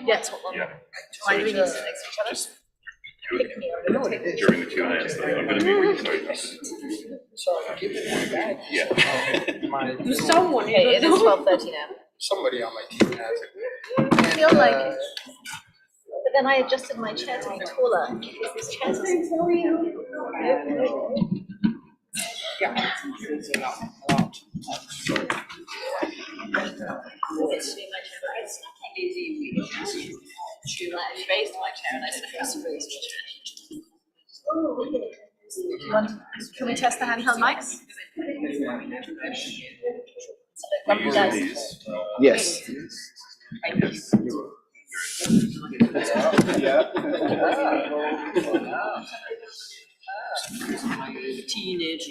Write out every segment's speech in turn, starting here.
Yeah, talk longer. Why do we need to sit next to each other? Just during the Q&A, I'm going to be Do someone here? It is 12:30 now. Somebody on my team has it. I feel like, but then I adjusted my chair to be taller. This chair's Yeah. She raised my chair and I didn't have to raise the chair. Can we test the handheld mics? Yes. Teenage.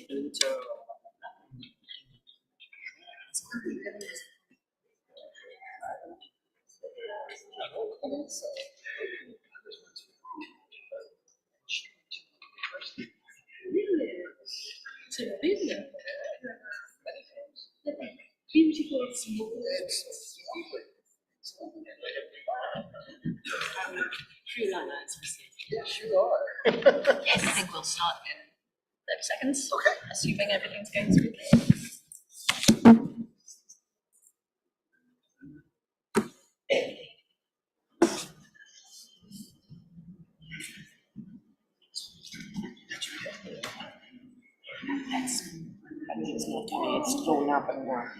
Beautiful small. Yes, you are. Yes, I think we'll start in 30 seconds. Okay. Assuming everything's going smoothly. It's not funny, it's blown up and more.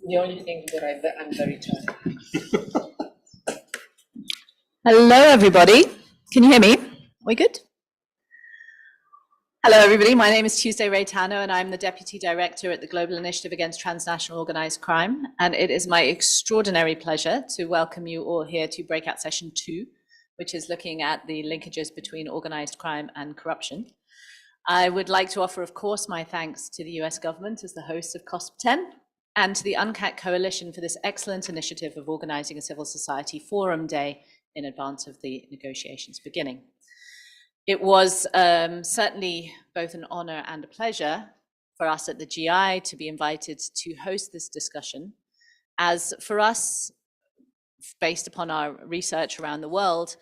The only thing that I'm very tired. Hello, everybody. Can you hear me? We good? Hello, everybody. My name is Tuesday Raytano, and I'm the Deputy Director at the Global Initiative Against Transnational Organized Crime. And it is my extraordinary pleasure to welcome you all here to Breakout Session 2, which is looking at the linkages between organized crime and corruption. I would like to offer, of course, my thanks to the US government as the host of COSP10 and to the UNCAC Coalition for this excellent initiative of organizing a civil society forum day in advance of the negotiations beginning. It was certainly both an honor and a pleasure for us at the GI to be invited to host this discussion, as for us, based upon our research around the world,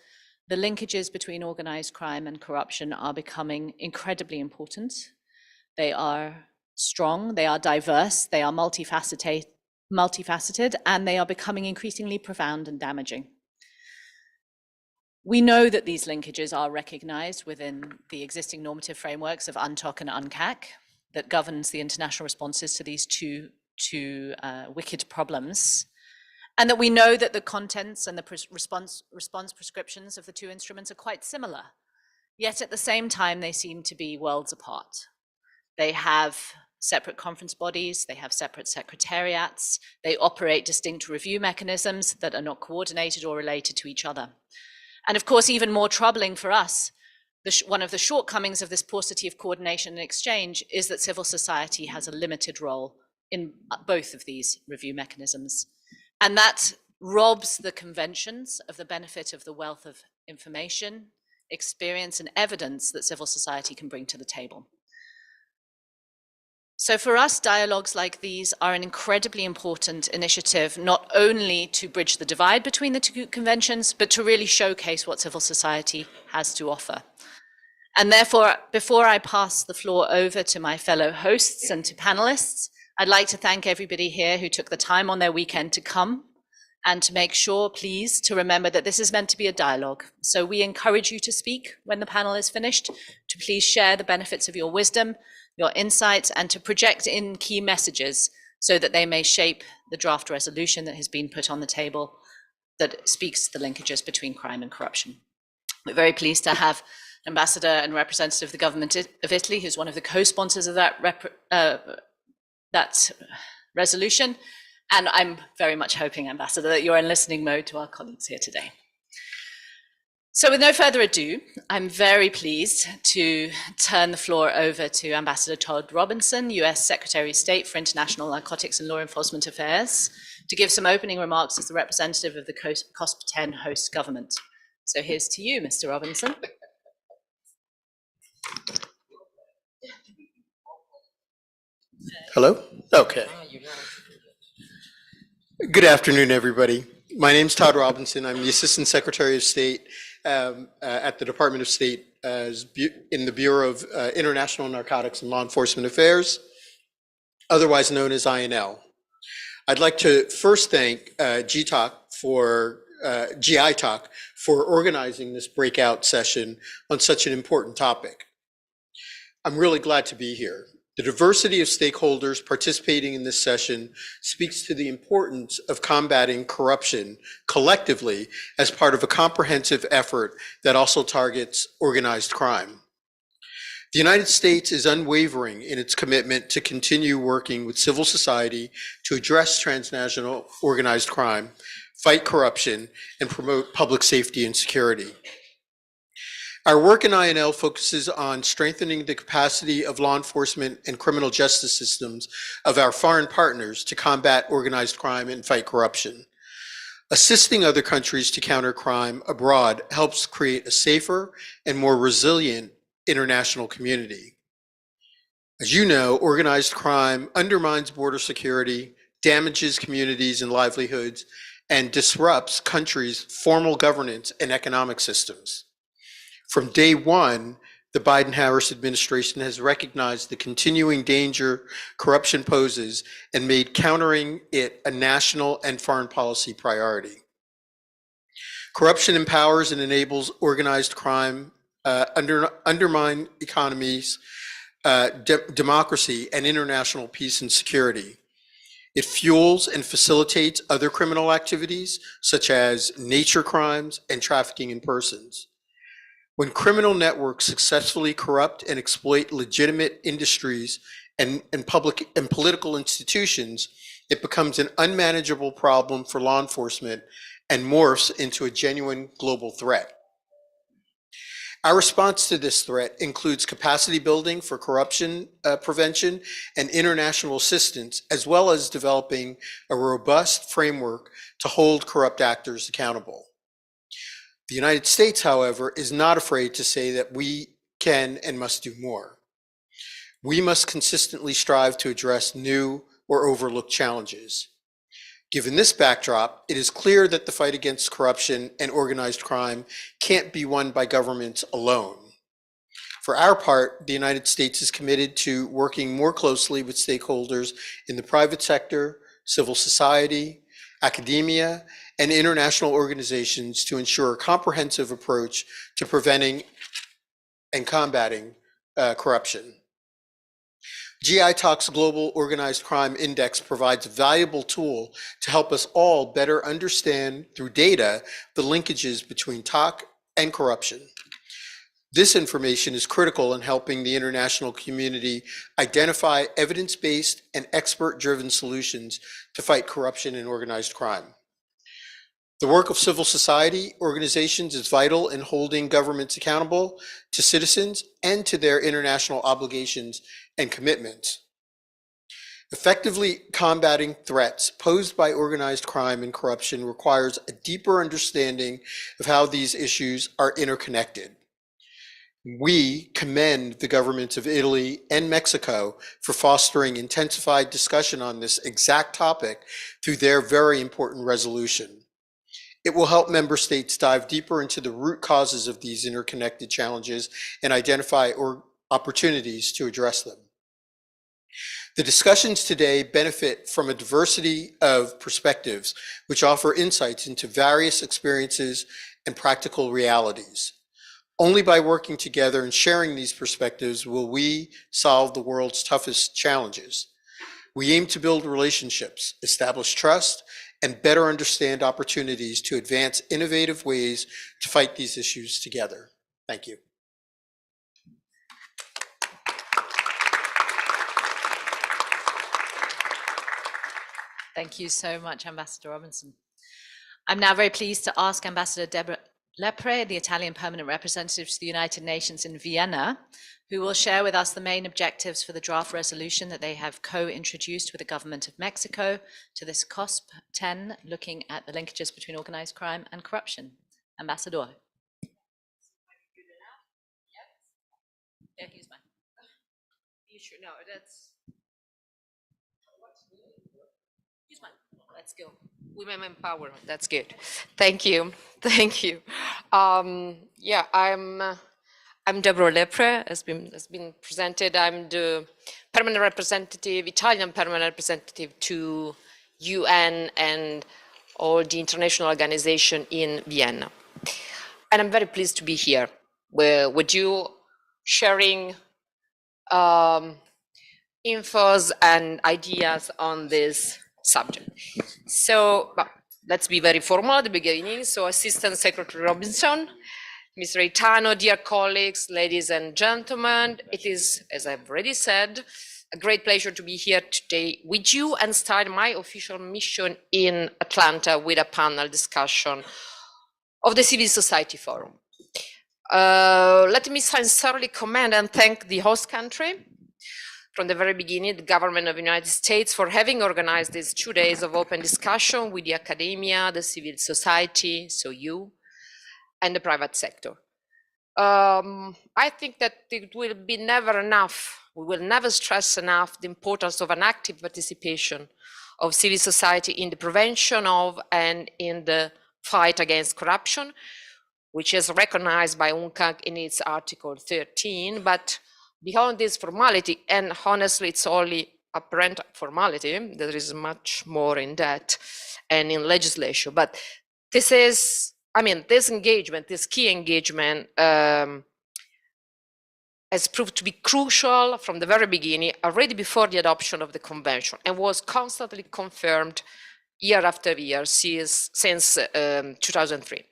the linkages between organized crime and corruption are becoming incredibly important. They are strong, they are diverse, they are multifaceted, and they are becoming increasingly profound and damaging. We know that these linkages are recognized within the existing normative frameworks of UNTOC and UNCAC that governs the international responses to these two wicked problems, and that we know that the contents and the response prescriptions of the two instruments are quite similar, yet at the same time they seem to be worlds apart. They have separate conference bodies, they have separate secretariats, they operate distinct review mechanisms that are not coordinated or related to each other. And of course, even more troubling for us, one of the shortcomings of this paucity of coordination and exchange is that civil society has a limited role in both of these review mechanisms. And that robs the conventions of the benefit of the wealth of information, experience, and evidence that civil society can bring to the table. So for us, dialogues like these are an incredibly important initiative, not only to bridge the divide between the two conventions, but to really showcase what civil society has to offer. And therefore, before I pass the floor over to my fellow hosts and to panelists, I'd like to thank everybody here who took the time on their weekend to come, and to make sure, please, to remember that this is meant to be a dialogue. So we encourage you to speak when the panel is finished, to please share the benefits of your wisdom, your insights, and to project in key messages so that they may shape the draft resolution that has been put on the table that speaks to the linkages between crime and corruption. We're very pleased to have Ambassador and representative of the government of Italy, who's one of the co-sponsors of that resolution. And I'm very much hoping, Ambassador, that you're in listening mode to our colleagues here today. So with no further ado, I'm very pleased to turn the floor over to Ambassador Todd Robinson, US Secretary of State for International Narcotics and Law Enforcement Affairs, to give some opening remarks as the representative of the COSP10 host government. So here's to you, Mr. Robinson. Hello? Okay. Good afternoon, everybody. My name is Todd Robinson. I'm the Assistant Secretary of State at the Department of State in the Bureau of International Narcotics and Law Enforcement Affairs, otherwise known as INL. I'd like to first thank GI-TOC for organizing this breakout session on such an important topic. I'm really glad to be here. The diversity of stakeholders participating in this session speaks to the importance of combating corruption collectively as part of a comprehensive effort that also targets organized crime. The United States is unwavering in its commitment to continue working with civil society to address transnational organized crime, fight corruption, and promote public safety and security. Our work in INL focuses on strengthening the capacity of law enforcement and criminal justice systems of our foreign partners to combat organized crime and fight corruption. Assisting other countries to counter crime abroad helps create a safer and more resilient international community. As you know, organized crime undermines border security, damages communities and livelihoods, and disrupts countries' formal governance and economic systems. From day one, the Biden-Harris administration has recognized the continuing danger corruption poses and made countering it a national and foreign policy priority. Corruption empowers and enables organized crime, undermine economies, democracy, and international peace and security. It fuels and facilitates other criminal activities, such as nature crimes and trafficking in persons. When criminal networks successfully corrupt and exploit legitimate industries and public and political institutions, it becomes an unmanageable problem for law enforcement and morphs into a genuine global threat. Our response to this threat includes capacity building for corruption prevention and international assistance, as well as developing a robust framework to hold corrupt actors accountable. The United States, however, is not afraid to say that we can and must do more. We must consistently strive to address new or overlooked challenges. Given this backdrop, it is clear that the fight against corruption and organized crime can't be won by governments alone. For our part, the United States is committed to working more closely with stakeholders in the private sector, civil society, academia, and international organizations to ensure a comprehensive approach to preventing and combating corruption. GI-TOC's Global Organized Crime Index provides a valuable tool to help us all better understand through data the linkages between TOC and corruption. This information is critical in helping the international community identify evidence-based and expert-driven solutions to fight corruption and organized crime. The work of civil society organizations is vital in holding governments accountable to citizens and to their international obligations and commitments. Effectively combating threats posed by organized crime and corruption requires a deeper understanding of how these issues are interconnected. We commend the governments of Italy and Mexico for fostering intensified discussion on this exact topic through their very important resolution. It will help member states dive deeper into the root causes of these interconnected challenges and identify opportunities to address them. The discussions today benefit from a diversity of perspectives, which offer insights into various experiences and practical realities. Only by working together and sharing these perspectives will we solve the world's toughest challenges. We aim to build relationships, establish trust, and better understand opportunities to advance innovative ways to fight these issues together. Thank you. Thank you so much, Ambassador Robinson. I'm now very pleased to ask Ambassador Deborah Lepre, the Italian Permanent Representative to the United Nations in Vienna, who will share with us the main objectives for the draft resolution that they have co-introduced with the government of Mexico to this COSP 10, looking at the linkages between organized crime and corruption. Ambassador. Yeah, here's mine. You sure? No, that's. Let's go. Women empowerment. That's good. Thank you. Thank you. Yeah, I'm Deborah Lepre, has been presented. I'm the permanent representative, Italian permanent representative to UN and all the international organization in Vienna. And I'm very pleased to be here with you, sharing infos and ideas on this subject. So let's be very formal at the beginning. So Assistant Secretary Robinson, Ms. Reitano, dear colleagues, ladies and gentlemen, it is, as I've already said, a great pleasure to be here today with you and start my official mission in Atlanta with a panel discussion of the Civil Society Forum. Let me sincerely commend and thank the host country from the very beginning, the government of the United States, for having organized these 2 days of open discussion with the academia, the civil society, so you, and the private sector. I think that it will be never enough. We will never stress enough the importance of an active participation of civil society in the prevention of and in the fight against corruption, which is recognized by UNCAC in its Article 13. But beyond this formality, and honestly, it's only apparent formality, there is much more in that and in legislation. But this is, I mean, this engagement, this key engagement has proved to be crucial from the very beginning, already before the adoption of the convention, and was constantly confirmed year after year since 2003.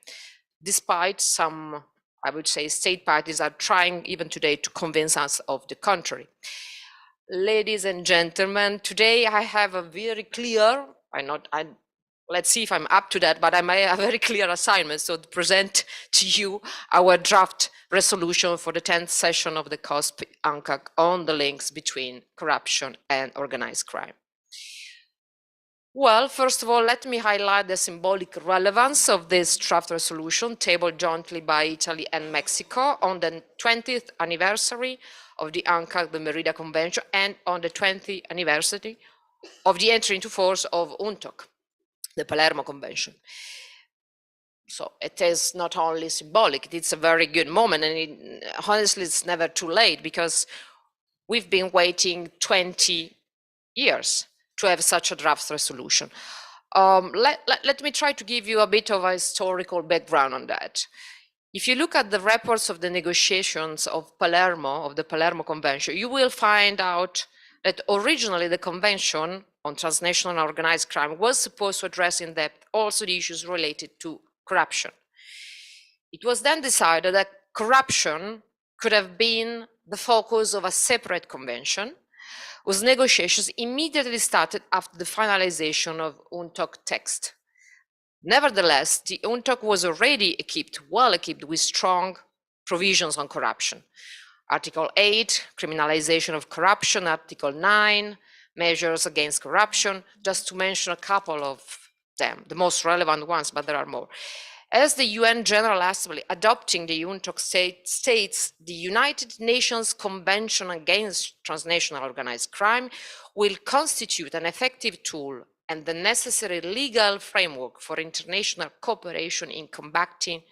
Despite some, I would say, state parties are trying even today to convince us of the contrary. Ladies and gentlemen, today I have a very clear, let's see if I'm up to that, but I may have a very clear assignment, so to present to you our draft resolution for the 10th session of the COSP UNCAC on the links between corruption and organized crime. Well, first of all, let me highlight the symbolic relevance of this draft resolution tabled jointly by Italy and Mexico on the 20th anniversary of the UNCAC, the Merida Convention, and on the 20th anniversary of the entry into force of UNTOC, the Palermo Convention. So it is not only symbolic, it's a very good moment, and honestly, it's never too late because we've been waiting 20 years to have such a draft resolution. Let me try to give you a bit of a historical background on that. If you look at the reports of the negotiations of Palermo, of the Palermo Convention, you will find out that originally the Convention on Transnational Organized Crime was supposed to address in depth also the issues related to corruption. It was then decided that corruption could have been the focus of a separate convention, whose negotiations immediately started after the finalization of UNTOC text. Nevertheless, the UNTOC was already well equipped with strong provisions on corruption. Article 8, criminalization of corruption, Article 9, measures against corruption, just to mention a couple of them, the most relevant ones, but there are more. As the UN General Assembly adopting the UNTOC states, the United Nations Convention Against Transnational Organized Crime will constitute an effective tool and the necessary legal framework for international cooperation in combating,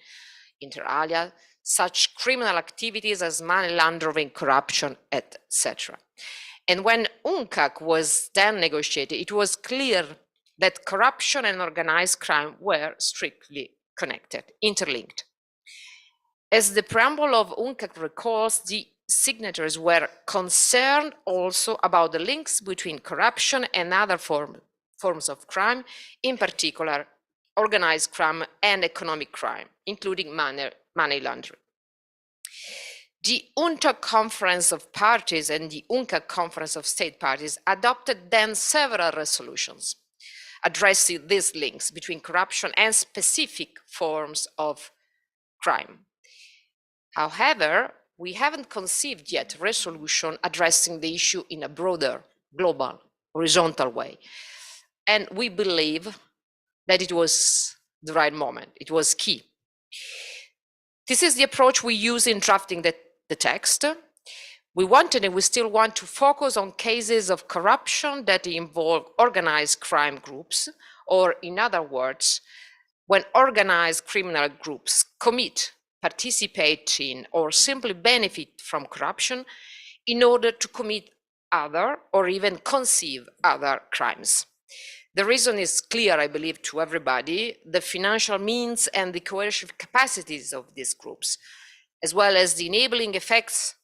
inter alia, such criminal activities as money laundering, corruption, etc. And when UNCAC was then negotiated, it was clear that corruption and organized crime were strictly connected, interlinked. As the preamble of UNCAC recalls, the signatories were concerned also about the links between corruption and other forms of crime, in particular organized crime and economic crime, including money laundering. The UNTOC Conference of Parties and the UNCAC Conference of State Parties adopted then several resolutions addressing these links between corruption and specific forms of crime. However, we haven't conceived yet a resolution addressing the issue in a broader, global, horizontal way. And we believe that it was the right moment, it was key. This is the approach we use in drafting the text. We wanted and we still want to focus on cases of corruption that involve organized crime groups, or in other words, when organized criminal groups commit, participate in, or simply benefit from corruption in order to commit other or even conceive other crimes. The reason is clear, I believe, to everybody: the financial means and the coercive capacities of these groups, as well as the enabling effects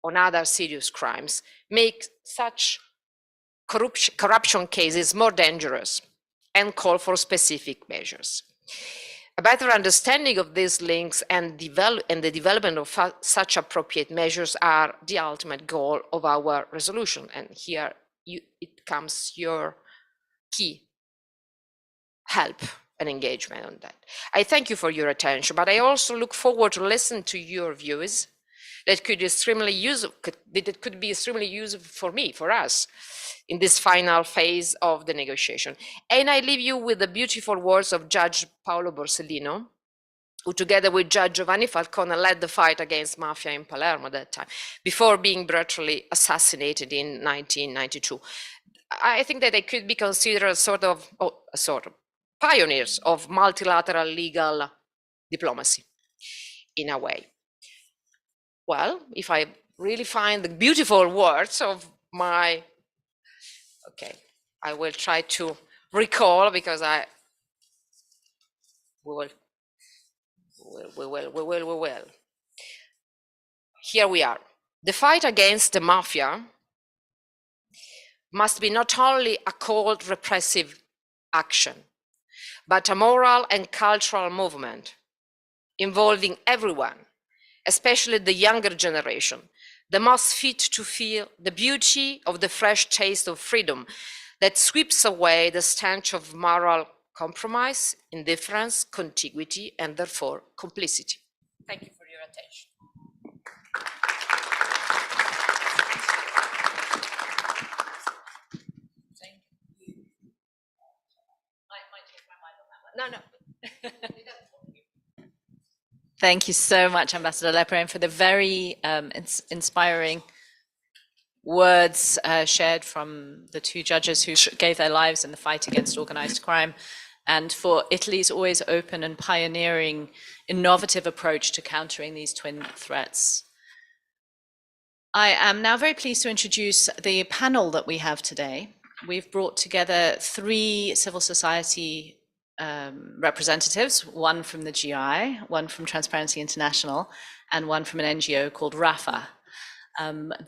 on other serious crimes, make such corruption cases more dangerous and call for specific measures. A better understanding of these links and the development of such appropriate measures are the ultimate goal of our resolution. And here it comes your key help and engagement on that. I thank you for your attention, but I also look forward to listen to your views that could be extremely useful for me, for us, in this final phase of the negotiation. And I leave you with the beautiful words of Judge Paolo Borsellino, who together with Judge Giovanni Falcone led the fight against mafia in Palermo at that time, before being brutally assassinated in 1992. I think that they could be considered a sort of pioneers of multilateral legal diplomacy, in a way. Well, if I really find the beautiful words of my, okay, I will try to recall, because we will. Here we are. The fight against the mafia must be not only a cold repressive action, but a moral and cultural movement involving everyone, especially the younger generation, the most fit to feel the beauty of the fresh taste of freedom that sweeps away the stench of moral compromise, indifference, contiguity, and therefore complicity. Thank you for your attention. Thank you. Might change my mind on that one. No. Thank you so much, Ambassador Leperone, for the very inspiring words shared from the two judges who gave their lives in the fight against organized crime, and for Italy's always open and pioneering, innovative approach to countering these twin threats. I am now very pleased to introduce the panel that we have today. We've brought together 3 civil society representatives, one from the GI, one from Transparency International, and one from an NGO called RAFA.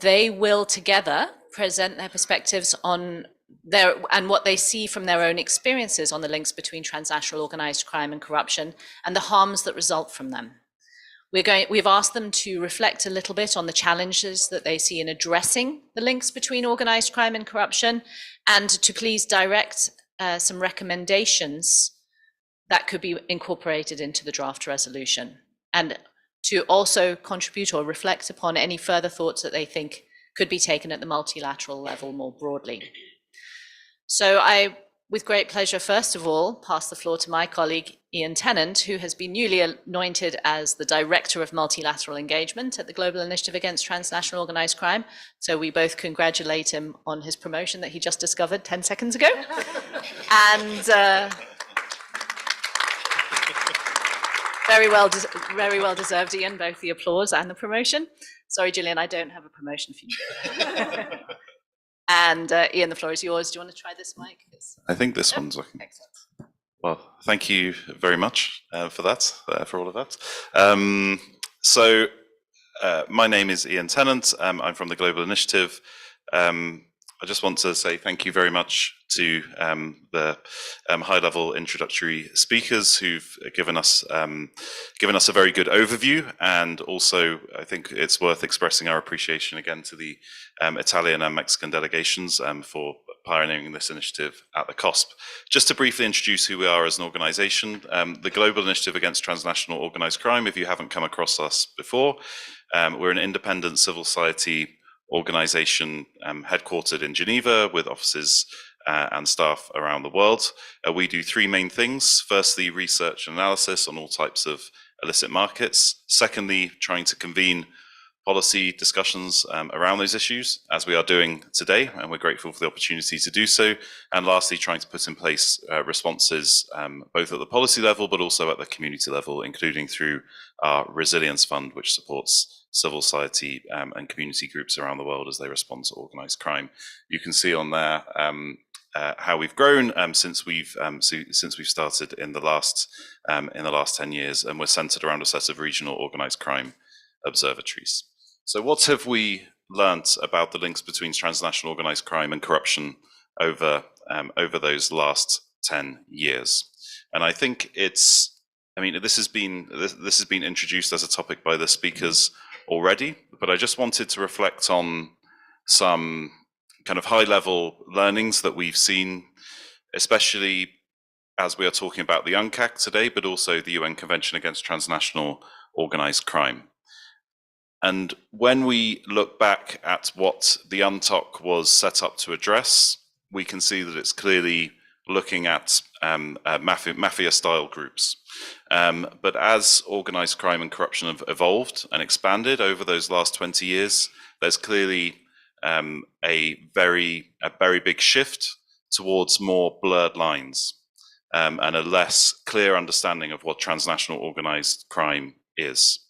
They will together present their perspectives on and what they see from their own experiences on the links between transnational organized crime and corruption and the harms that result from them. We've asked them to reflect a little bit on the challenges that they see in addressing the links between organized crime and corruption, and to please direct some recommendations that could be incorporated into the draft resolution, and to also contribute or reflect upon any further thoughts that they think could be taken at the multilateral level more broadly. So I, with great pleasure, first of all, pass the floor to my colleague, Ian Tennant, who has been newly anointed as the Director of Multilateral Engagement at the Global Initiative Against Transnational Organized Crime. So we both congratulate him on his promotion that he just discovered 10 seconds ago. And very well deserved, Ian, both the applause and the promotion. Sorry, Gillian, I don't have a promotion for you. And Ian, the floor is yours. Do you want to try this mic? I think this one's working. Excellent. Well, thank you very much for that, for all of that. My name is Ian Tennant. I'm from the Global Initiative. I just want to say thank you very much to the high-level introductory speakers who've given us a very good overview, and also I think it's worth expressing our appreciation again to the Italian and Mexican delegations for pioneering this initiative at the COSP. Just to briefly introduce who we are as an organization, the Global Initiative Against Transnational Organized Crime, if you haven't come across us before, we're an independent civil society organization headquartered in Geneva with offices and staff around the world. We do 3 main things. Firstly, research and analysis on all types of illicit markets. Secondly, trying to convene policy discussions around those issues, as we are doing today, and we're grateful for the opportunity to do so. And lastly, trying to put in place responses both at the policy level, but also at the community level, including through our Resilience Fund, which supports civil society and community groups around the world as they respond to organised crime. You can see on there how we've grown since we've started in the last 10 years, and we're centred around a set of regional organised crime observatories. So what have we learnt about the links between transnational organised crime and corruption over those last 10 years? And I think this has been introduced as a topic by the speakers already, but I just wanted to reflect on some kind of high-level learnings that we've seen, especially as we are talking about the UNCAC today, but also the UN Convention Against Transnational Organised Crime. And when we look back at what the UNTOC was set up to address, we can see that it's clearly looking at mafia-style groups. But as organised crime and corruption have evolved and expanded over those last 20 years, there's clearly a very big shift towards more blurred lines and a less clear understanding of what transnational organised crime is.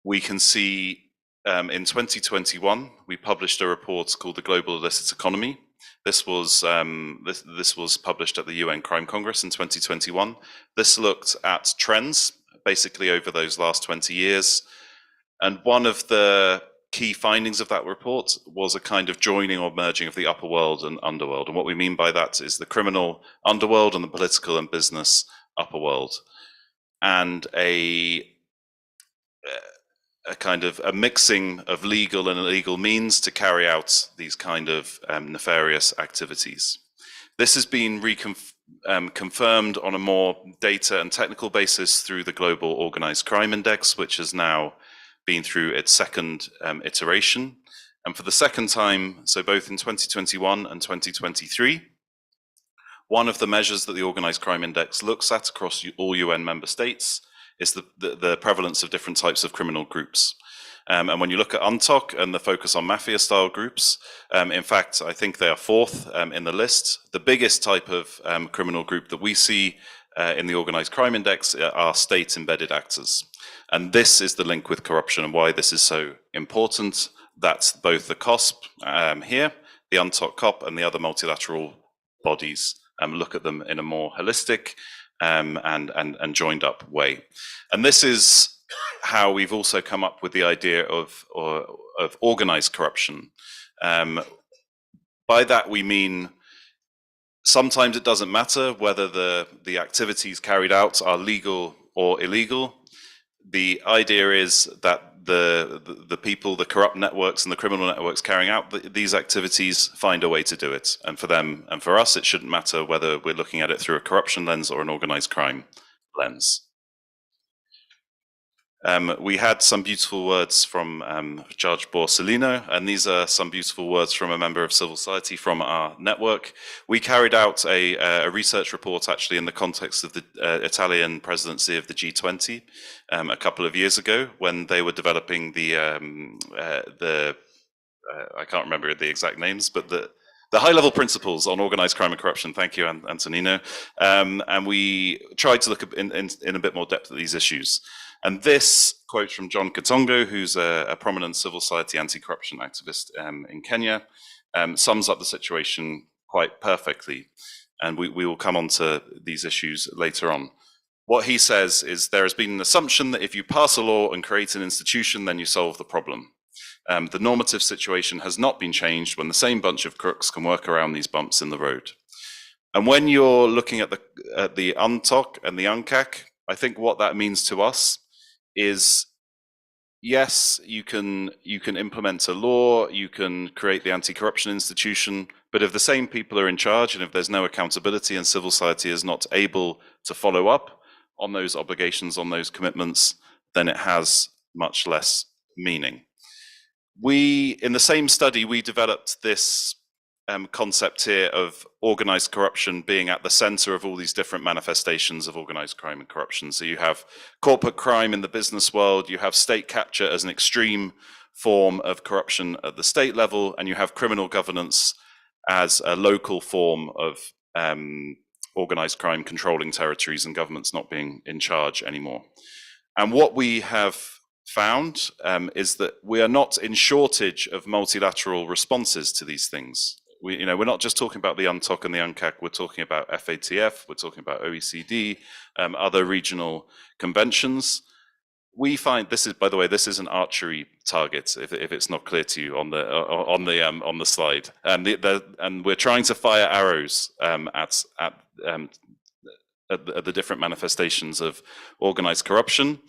We can see in 2021, we published a report called The Global Illicit Economy. This was published at the UN Crime Congress in 2021. This looked at trends basically over those last 20 years. And one of the key findings of that report was a kind of joining or merging of the upper world and underworld. And what we mean by that is the criminal underworld and the political and business upper world. And a kind of a mixing of legal and illegal means to carry out these kind of nefarious activities. This has been confirmed on a more data and technical basis through the Global Organised Crime Index, which has now been through its second iteration. And for the second time, so both in 2021 and 2023, one of the measures that the Organised Crime Index looks at across all UN member states is the prevalence of different types of criminal groups. And when you look at UNTOC and the focus on mafia-style groups, in fact, I think they are fourth in the list. The biggest type of criminal group that we see in the Organised Crime Index are state-embedded actors. And this is the link with corruption and why this is so important. That's both the COSP here, the UNTOC COP, and the other multilateral bodies look at them in a more holistic and joined up way. And this is how we've also come up with the idea of organized corruption. By that we mean sometimes it doesn't matter whether the activities carried out are legal or illegal. The idea is that the people, the corrupt networks and the criminal networks carrying out these activities find a way to do it. And for them and for us, it shouldn't matter whether we're looking at it through a corruption lens or an organized crime lens. We had some beautiful words from Judge Borsellino, and these are some beautiful words from a member of civil society from our network. We carried out a research report actually in the context of the Italian presidency of the G20 a couple of years ago when they were developing the I can't remember the exact names, but the high-level principles on organized crime and corruption. Thank you, Antonino. And we tried to look in a bit more depth at these issues. And this quote from John Katongo, who's a prominent civil society anti-corruption activist in Kenya, sums up the situation quite perfectly. And we will come on to these issues later on. What he says is there has been an assumption that if you pass a law and create an institution, then you solve the problem. The normative situation has not been changed when the same bunch of crooks can work around these bumps in the road. And when you're looking at the UNTOC and the UNCAC, I think what that means to us is, yes, you can implement a law, you can create the anti-corruption institution, but if the same people are in charge and if there's no accountability and civil society is not able to follow up on those obligations, on those commitments, then it has much less meaning. In the same study, we developed this concept here of organized corruption being at the center of all these different manifestations of organized crime and corruption. So you have corporate crime in the business world, you have state capture as an extreme form of corruption at the state level, and you have criminal governance as a local form of organized crime controlling territories and governments not being in charge anymore. And what we have found is that we are not in shortage of multilateral responses to these things. We're not just talking about the UNTOC and the UNCAC, we're talking about FATF, we're talking about OECD, other regional conventions. We find this is, by the way, this is an archery target. If it's not clear to you on the slide, and we're trying to fire arrows at the different manifestations of organized corruption.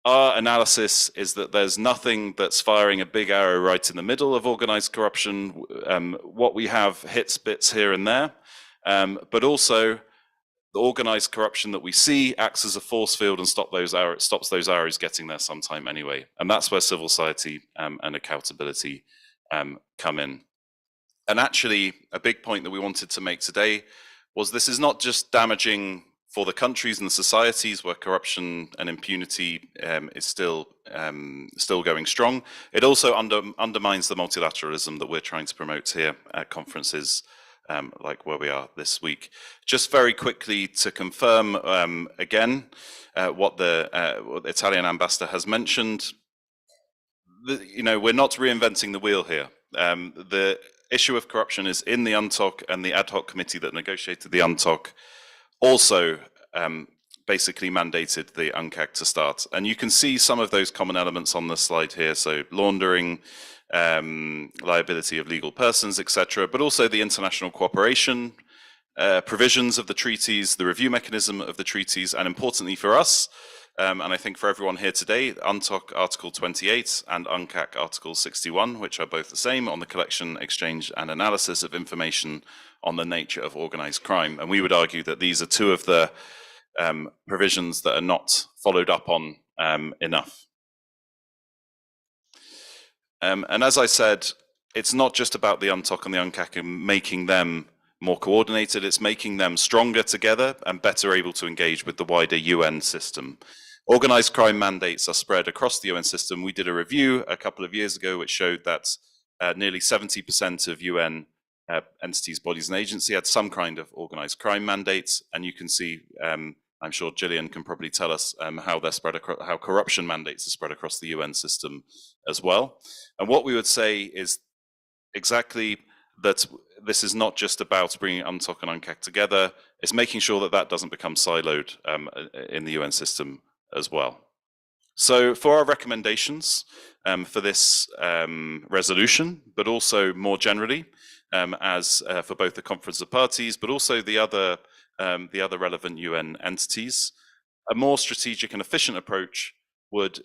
Our analysis is that there's nothing that's firing a big arrow right in the middle of organized corruption. What we have hits bits here and there, but also the organized corruption that we see acts as a force field and stops those arrows getting there sometime anyway. And that's where civil society and accountability come in. And actually, a big point that we wanted to make today was this is not just damaging for the countries and the societies where corruption and impunity is still going strong. It also undermines the multilateralism that we're trying to promote here at conferences like where we are this week. Just very quickly to confirm again what the Italian ambassador has mentioned. We're not reinventing the wheel here. The issue of corruption is in the UNTOC, and the ad hoc committee that negotiated the UNTOC also basically mandated the UNCAC to start. And you can see some of those common elements on the slide here. So laundering, liability of legal persons, etc., but also the international cooperation, provisions of the treaties, the review mechanism of the treaties, and importantly for us, and I think for everyone here today, UNTOC Article 28 and UNCAC Article 61, which are both the same on the collection, exchange, and analysis of information on the nature of organized crime. And we would argue that these are two of the provisions that are not followed up on enough. And as I said, it's not just about the UNTOC and the UNCAC and making them more coordinated, it's making them stronger together and better able to engage with the wider UN system. Organized crime mandates are spread across the UN system. We did a review a couple of years ago which showed that nearly 70% of UN entities, bodies, and agencies had some kind of organized crime mandates, and you can see, I'm sure Gillian can probably tell us how they're spread across, how corruption mandates are spread across the UN system as well. And what we would say is exactly that this is not just about bringing UNTOC and UNCAC together, it's making sure that that doesn't become siloed in the UN system as well. So for our recommendations for this resolution, but also more generally, as for both the Conference of Parties, but also the other relevant UN entities, a more strategic and efficient approach would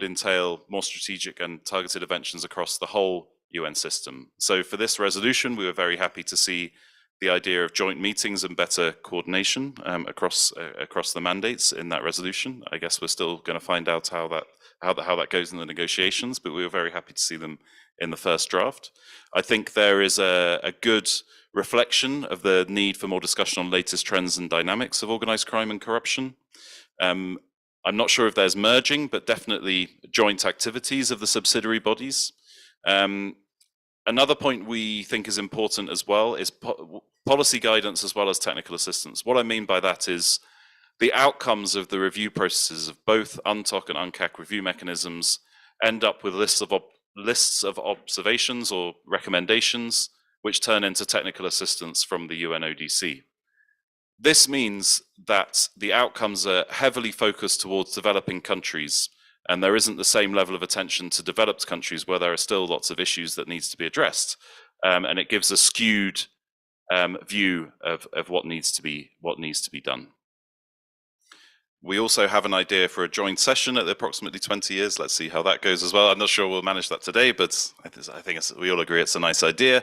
entail more strategic and targeted interventions across the whole UN system. So for this resolution, we were very happy to see the idea of joint meetings and better coordination across the mandates in that resolution. I guess we're still going to find out how that goes in the negotiations, but we were very happy to see them in the first draft. I think there is a good reflection of the need for more discussion on latest trends and dynamics of organized crime and corruption. I'm not sure if there's merging, but definitely joint activities of the subsidiary bodies. Another point we think is important as well is policy guidance as well as technical assistance. What I mean by that is the outcomes of the review processes of both UNTOC and UNCAC review mechanisms end up with lists of observations or recommendations which turn into technical assistance from the UNODC. This means that the outcomes are heavily focused towards developing countries, and there isn't the same level of attention to developed countries where there are still lots of issues that needs to be addressed. And it gives a skewed view of what needs to be done. We also have an idea for a joint session at approximately 20 years. Let's see how that goes as well. I'm not sure we'll manage that today, but I think we all agree it's a nice idea.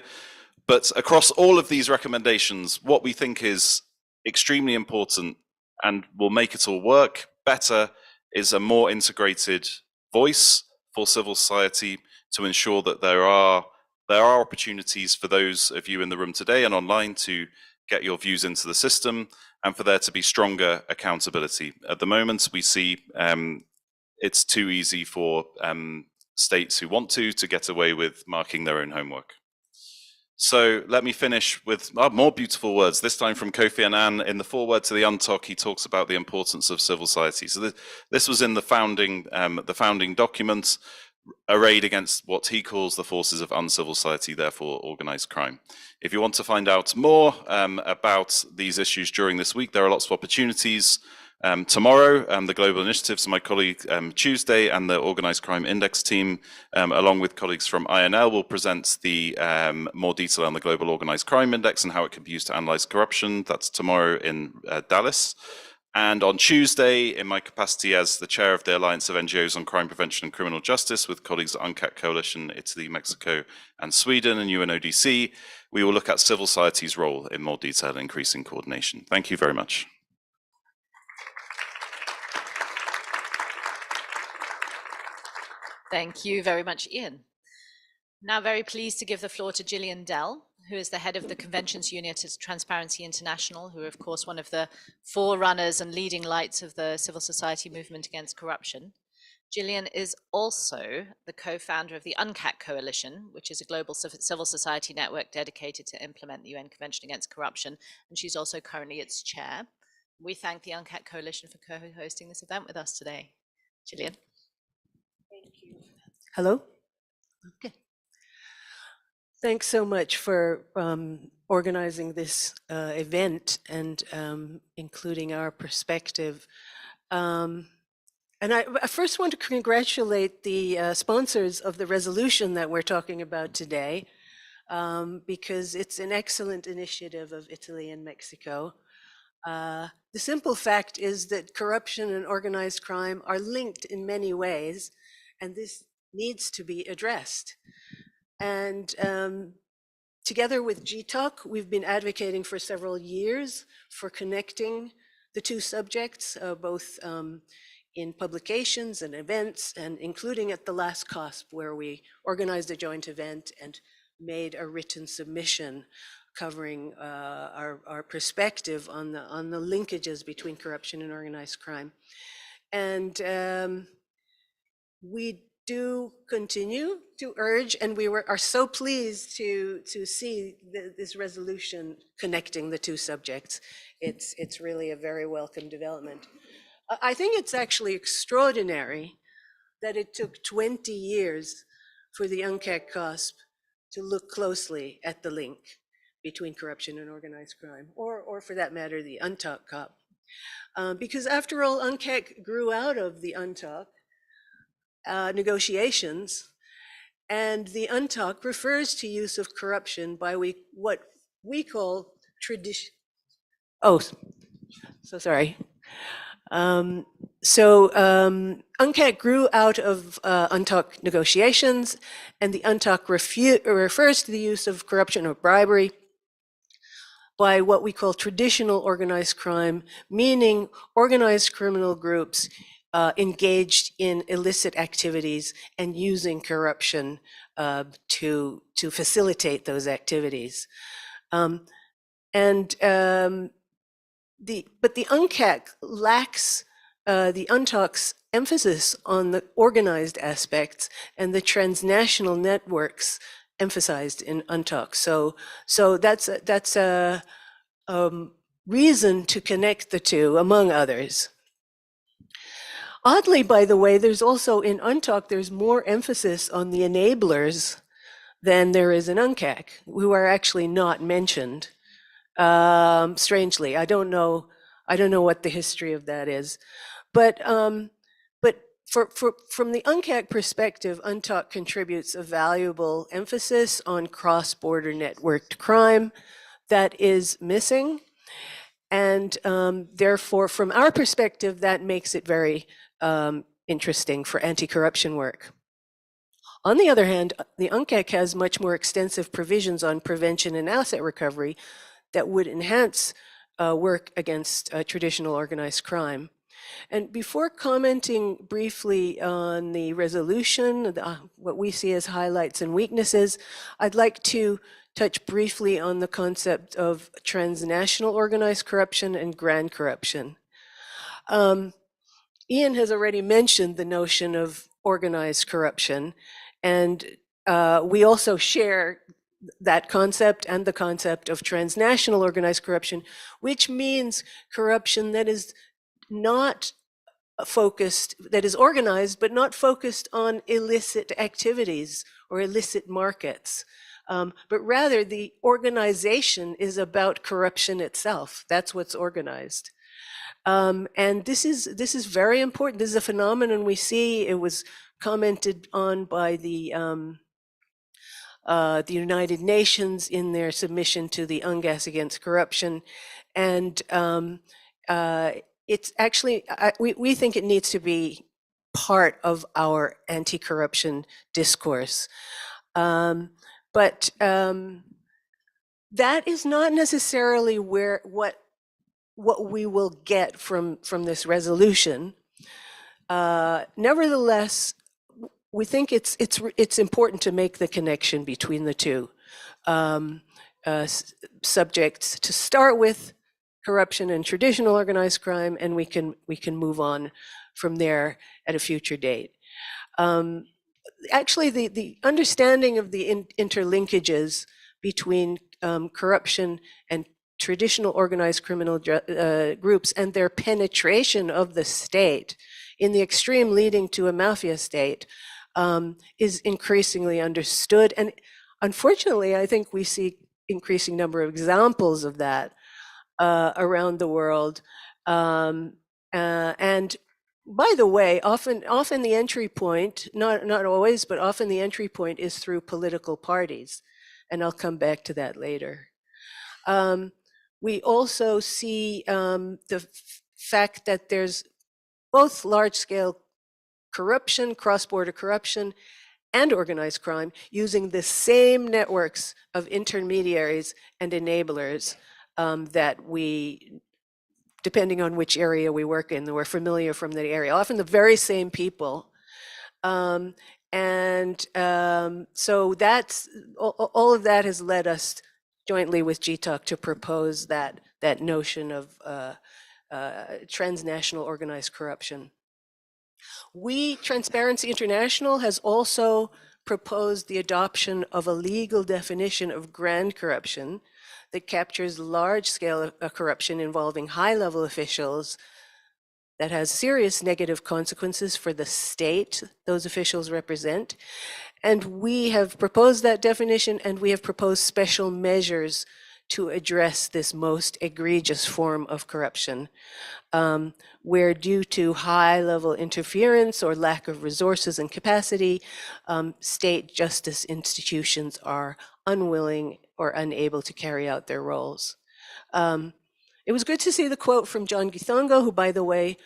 But across all of these recommendations, what we think is extremely important and will make it all work better is a more integrated voice for civil society to ensure that there are There are opportunities for those of you in the room today and online to get your views into the system and for there to be stronger accountability. At the moment, we see it's too easy for states who want to get away with marking their own homework. So let me finish with more beautiful words, this time from Kofi Annan. In the foreword to the UNTOC, he talks about the importance of civil society. So this was in the founding documents, arrayed against what he calls the forces of uncivil society, therefore organized crime. If you want to find out more about these issues during this week, there are lots of opportunities. Tomorrow, the Global Initiatives, my colleague Tuesday, and the Organized Crime Index team, along with colleagues from INL, will present the more detail on the Global Organized Crime Index and how it can be used to analyze corruption. That's tomorrow in Dallas. And on Tuesday, in my capacity as the chair of the Alliance of NGOs on Crime Prevention and Criminal Justice, with colleagues at UNCAC Coalition, Italy, Mexico, and Sweden, and UNODC, we will look at civil society's role in more detail and increasing coordination. Thank you very much. Thank you very much, Ian. Now very pleased to give the floor to Gillian Dell, who is the head of the Conventions Unit at Transparency International, who are of course one of the forerunners and leading lights of the civil society movement against corruption. Gillian is also the co-founder of the UNCAC Coalition, which is a global civil society network dedicated to implement the UN Convention Against Corruption, and she's also currently its chair. We thank the UNCAC Coalition for co-hosting this event with us today. Gillian. Thank you. Hello? Okay. Thanks so much for organizing this event and including our perspective. And I first want to congratulate the sponsors of the resolution that we're talking about today, because it's an excellent initiative of Italy and Mexico. The simple fact is that corruption and organized crime are linked in many ways, and this needs to be addressed. And together with GI-TOC, we've been advocating for several years for connecting the two subjects, both in publications and events, and including at the last COSP, where we organized a joint event and made a written submission covering our perspective on the linkages between corruption and organized crime. And we do continue to urge, and we are so pleased to see this resolution connecting the two subjects. It's really a very welcome development. I think it's actually extraordinary that it took 20 years for the UNCAC COSP to look closely at the link between corruption and organized crime, or for that matter, the UNTOC COP. Because after all, UNCAC grew out of the UNTOC negotiations, and the UNTOC refers to use of corruption by what we call tradition. Oh, so sorry. UNCAC grew out of UNTOC negotiations, and the UNTOC refers to the use of corruption or bribery by what we call traditional organized crime, meaning organized criminal groups engaged in illicit activities and using corruption to facilitate those activities. But the UNCAC lacks the UNTOC's emphasis on the organized aspects and the transnational networks emphasized in UNTOC. So that's a reason to connect the two, among others. Oddly, by the way, there's also in UNTOC, there's more emphasis on the enablers than there is in UNCAC, who are actually not mentioned. Strangely, I don't know what the history of that is, but from the UNCAC perspective, UNTOC contributes a valuable emphasis on cross-border networked crime that is missing, and therefore, from our perspective, that makes it very interesting for anti-corruption work. On the other hand, the UNCAC has much more extensive provisions on prevention and asset recovery that would enhance work against traditional organized crime. And before commenting briefly on the resolution, what we see as highlights and weaknesses, I'd like to touch briefly on the concept of transnational organized corruption and grand corruption. Ian has already mentioned the notion of organized corruption, and we also share that concept and the concept of transnational organized corruption, which means corruption that is not focused, that is organized, but not focused on illicit activities or illicit markets. But rather the organization is about corruption itself. That's what's organized. And this is very important. This is a phenomenon we see. It was commented on by the United Nations in their submission to the UNGAS against corruption. And it's actually, we think it needs to be part of our anti-corruption discourse. But that is not necessarily what we will get from this resolution. Nevertheless, we think it's important to make the connection between the two subjects to start with, corruption and traditional organized crime, and we can move on from there at a future date. Actually, the understanding of the interlinkages between corruption and traditional organized criminal groups and their penetration of the state, in the extreme leading to a mafia state, is increasingly understood. And unfortunately, I think we see increasing number of examples of that around the world. And by the way, often the entry point, not always, but often the entry point is through political parties. And I'll come back to that later. We also see the fact that there's both large-scale corruption, cross-border corruption, and organized crime using the same networks of intermediaries and enablers that we, depending on which area we work in, we're familiar from the area, often the very same people. So that's, all of that has led us jointly with GI-TOC to propose that notion of transnational organized corruption. Transparency International has also proposed the adoption of a legal definition of grand corruption that captures large-scale corruption involving high-level officials that has serious negative consequences for the state those officials represent. And we have proposed that definition, and we have proposed special measures to address this most egregious form of corruption, where due to high-level interference or lack of resources and capacity, state justice institutions are unwilling or unable to carry out their roles. It was good to see the quote from John Githongo, who, by the way,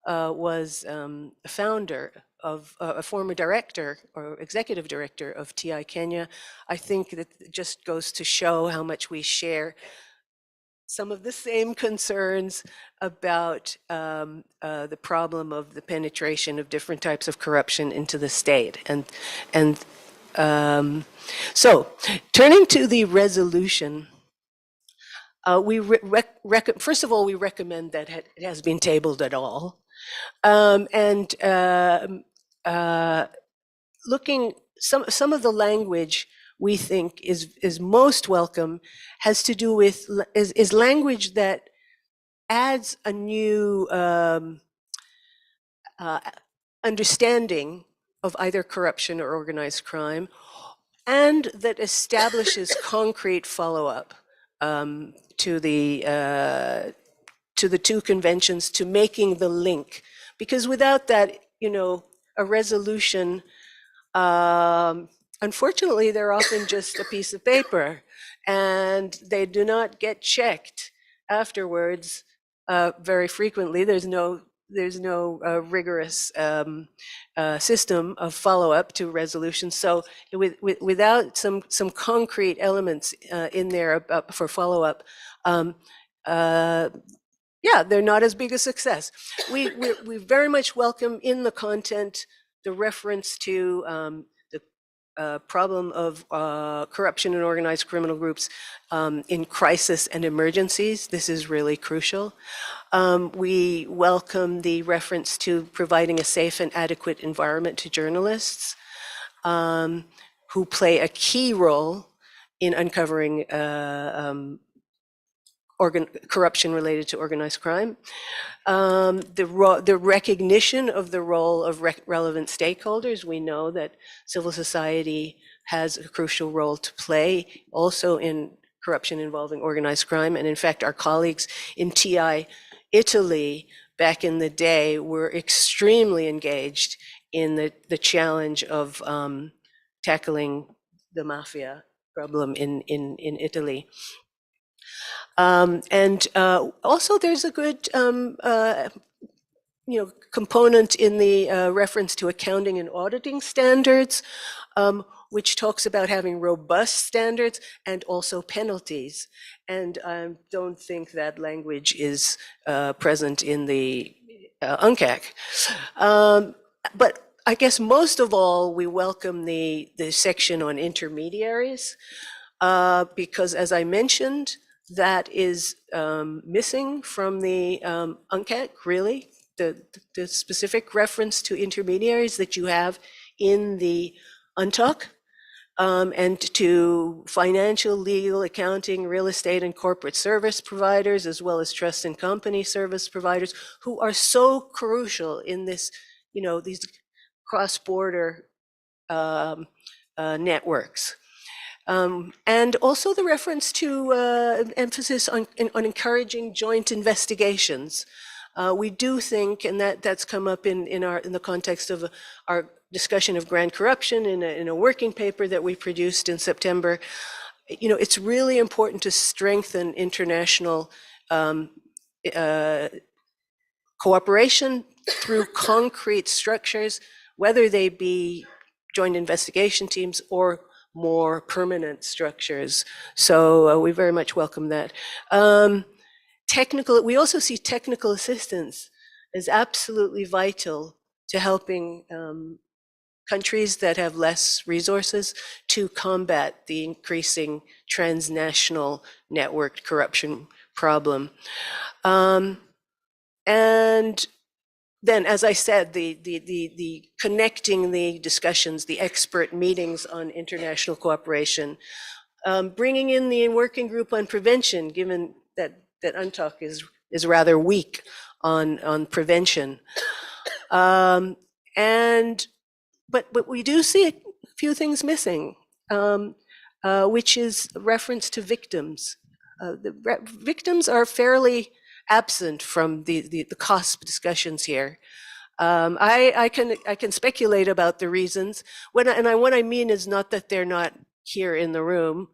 was a founder of a former director or executive director of TI Kenya. I think that just goes to show how much we share some of the same concerns about the problem of the penetration of different types of corruption into the state. So turning to the resolution, first of all, we recommend that it has been tabled at all. Looking, some of the language we think is most welcome has to do with, is language that adds a new understanding of either corruption or organized crime, and that establishes concrete follow-up to the two conventions, to making the link. Because without that, a resolution, unfortunately, they're often just a piece of paper, and they do not get checked afterwards very frequently. There's no rigorous system of follow-up to resolutions. So without some concrete elements in there for follow-up, yeah, they're not as big a success. We very much welcome in the content the reference to the problem of corruption and organized criminal groups in crisis and emergencies. This is really crucial. We welcome the reference to providing a safe and adequate environment to journalists who play a key role in uncovering corruption related to organized crime. The recognition of the role of relevant stakeholders. We know that civil society has a crucial role to play also in corruption involving organized crime. And in fact, our colleagues in TI Italy back in the day were extremely engaged in the challenge of tackling the mafia problem in Italy. And also there's a good component in the reference to accounting and auditing standards, which talks about having robust standards and also penalties. And I don't think that language is present in the UNCAC. But I guess most of all, we welcome the section on intermediaries, because as I mentioned, that is missing from the UNCAC, really, the specific reference to intermediaries that you have in the UNTOC, and to financial, legal, accounting, real estate, and corporate service providers, as well as trust and company service providers, who are so crucial in this, these cross-border networks. And also the reference to emphasis on encouraging joint investigations. We do think, and that's come up in the context of our discussion of grand corruption in a working paper that we produced in September. It's really important to strengthen international cooperation through concrete structures, whether they be joint investigation teams or more permanent structures. So we very much welcome that. We also see technical assistance as absolutely vital to helping countries that have less resources to combat the increasing transnational networked corruption problem. And then, as I said, the connecting the discussions, the expert meetings on international cooperation, bringing in the working group on prevention, given that UNTOC is rather weak on prevention, but we do see a few things missing, which is reference to victims. Victims are fairly absent from the COSP discussions here. I can speculate about the reasons. What I mean is not that they're not here in the room,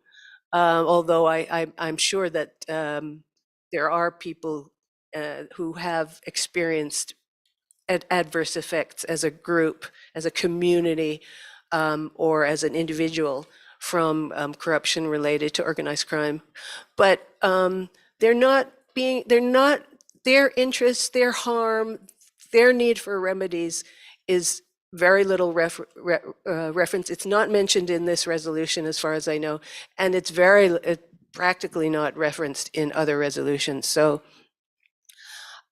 although I'm sure that there are people who have experienced adverse effects as a group, as a community, or as an individual from corruption related to organized crime, but their interests, their harm, their need for remedies is very little reference. It's not mentioned in this resolution as far as I know, and it's practically not referenced in other resolutions. So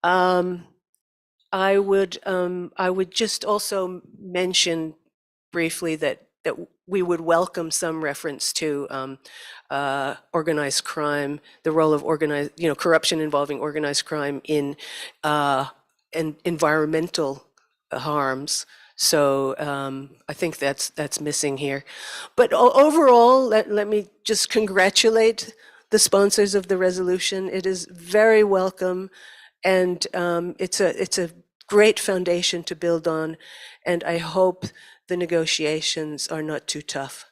I would just also mention briefly that we would welcome some reference to organized crime, the role of corruption involving organized crime in environmental harms. So I think that's missing here. But overall, let me just congratulate the sponsors of the resolution. It is very welcome, and it's a great foundation to build on, and I hope the negotiations are not too tough.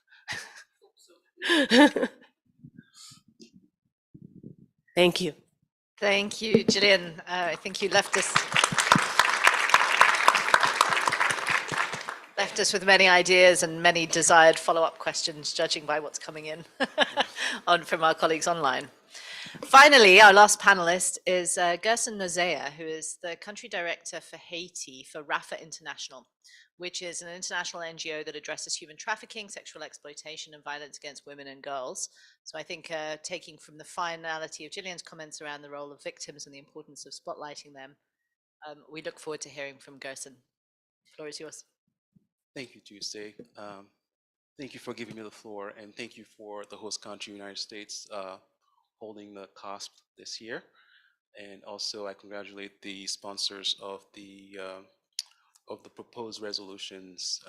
Thank you. Thank you, Gillian. I think you left us with many ideas and many desired follow-up questions, judging by what's coming in from our colleagues online. Finally, our last panelist is Gerson Nozea, who is the country director for Haiti for RAFA International, which is an international NGO that addresses human trafficking, sexual exploitation, and violence against women and girls. So I think taking from the finality of Gillian's comments around the role of victims and the importance of spotlighting them, we look forward to hearing from Gerson. The floor is yours. Thank you, Tuesday. Thank you for giving me the floor, and thank you for the host country, United States, holding the COSP this year. And also, I congratulate the sponsors of the proposed resolutions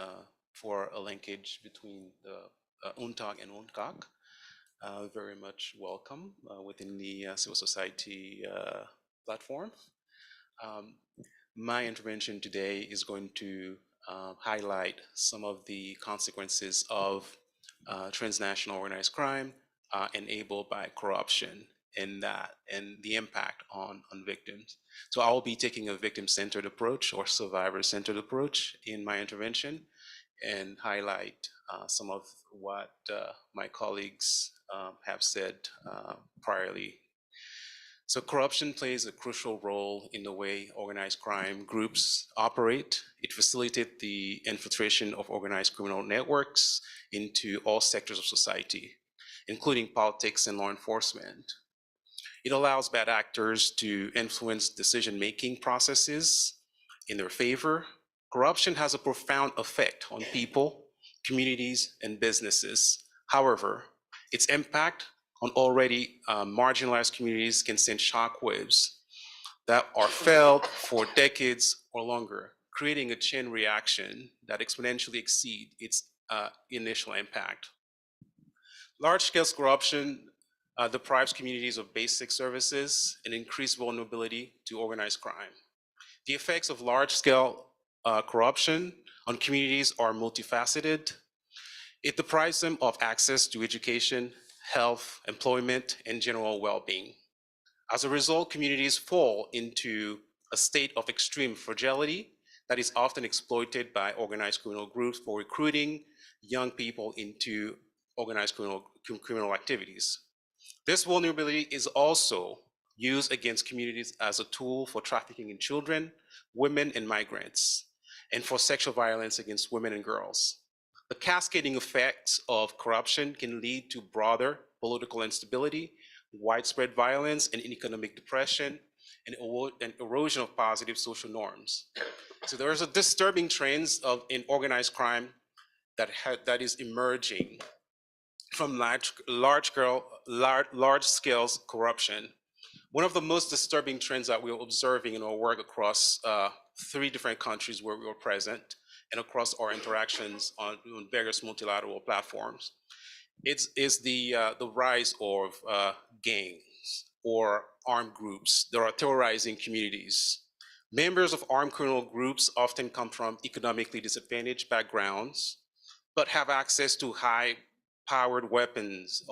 for a linkage between the UNTOC and UNCOC. Very much welcome within the civil society platform. My intervention today is going to highlight some of the consequences of transnational organized crime enabled by corruption and the impact on victims. So I will be taking a victim-centered approach or survivor-centered approach in my intervention and highlight some of what my colleagues have said priorly. So corruption plays a crucial role in the way organized crime groups operate. It facilitates the infiltration of organized criminal networks into all sectors of society, including politics and law enforcement. It allows bad actors to influence decision-making processes in their favor. Corruption has a profound effect on people, communities, and businesses. However, its impact on already marginalized communities can send shockwaves that are felt for decades or longer, creating a chain reaction that exponentially exceeds its initial impact. Large-scale corruption deprives communities of basic services and increased vulnerability to organized crime. The effects of large-scale corruption on communities are multifaceted. It deprives them of access to education, health, employment, and general well-being. As a result, communities fall into a state of extreme fragility that is often exploited by organized criminal groups for recruiting young people into organized criminal activities. This vulnerability is also used against communities as a tool for trafficking in children, women, and migrants, and for sexual violence against women and girls. The cascading effects of corruption can lead to broader political instability, widespread violence, and economic depression, and erosion of positive social norms. So there is a disturbing trend in organized crime that is emerging from large-scale corruption. One of the most disturbing trends that we're observing in our work across 3 different countries where we were present and across our interactions on various multilateral platforms is the rise of gangs or armed groups that are terrorizing communities. Members of armed criminal groups often come from economically disadvantaged backgrounds, but have access to high-powered weapons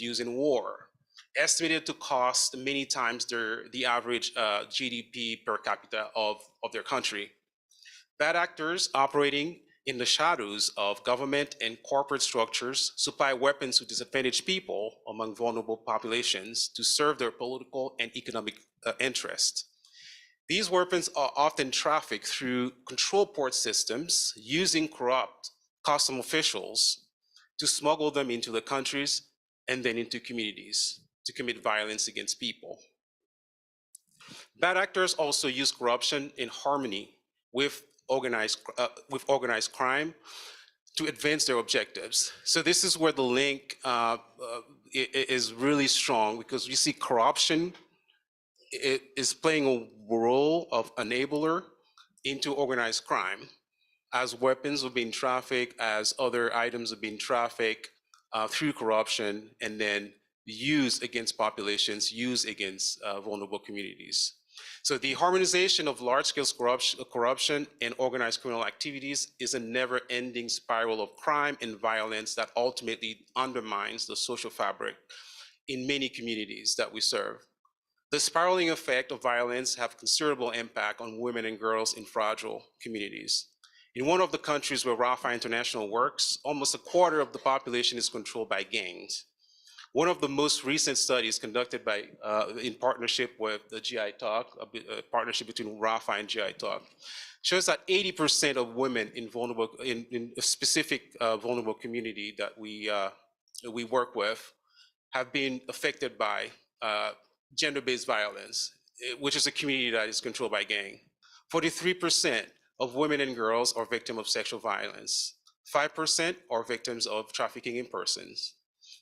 used in war, estimated to cost many times the average GDP per capita of their country. Bad actors operating in the shadows of government and corporate structures supply weapons to disadvantaged people among vulnerable populations to serve their political and economic interests. These weapons are often trafficked through control port systems using corrupt custom officials to smuggle them into the countries and then into communities to commit violence against people. Bad actors also use corruption in harmony with organized crime to advance their objectives. So this is where the link is really strong, because you see corruption is playing a role of enabler into organized crime, as weapons are being trafficked, as other items are being trafficked through corruption, and then used against populations, used against vulnerable communities. So the harmonization of large-scale corruption and organized criminal activities is a never-ending spiral of crime and violence that ultimately undermines the social fabric in many communities that we serve. The spiraling effect of violence have considerable impact on women and girls in fragile communities. In one of the countries where RAFA International works, almost a quarter of the population is controlled by gangs. One of the most recent studies conducted by, in partnership with the GI-TOC, a partnership between RAFA and GI-TOC, shows that 80% of women in a specific vulnerable community that we work with have been affected by gender-based violence, which is a community that is controlled by gang. 43% of women and girls are victims of sexual violence. 5% are victims of trafficking in persons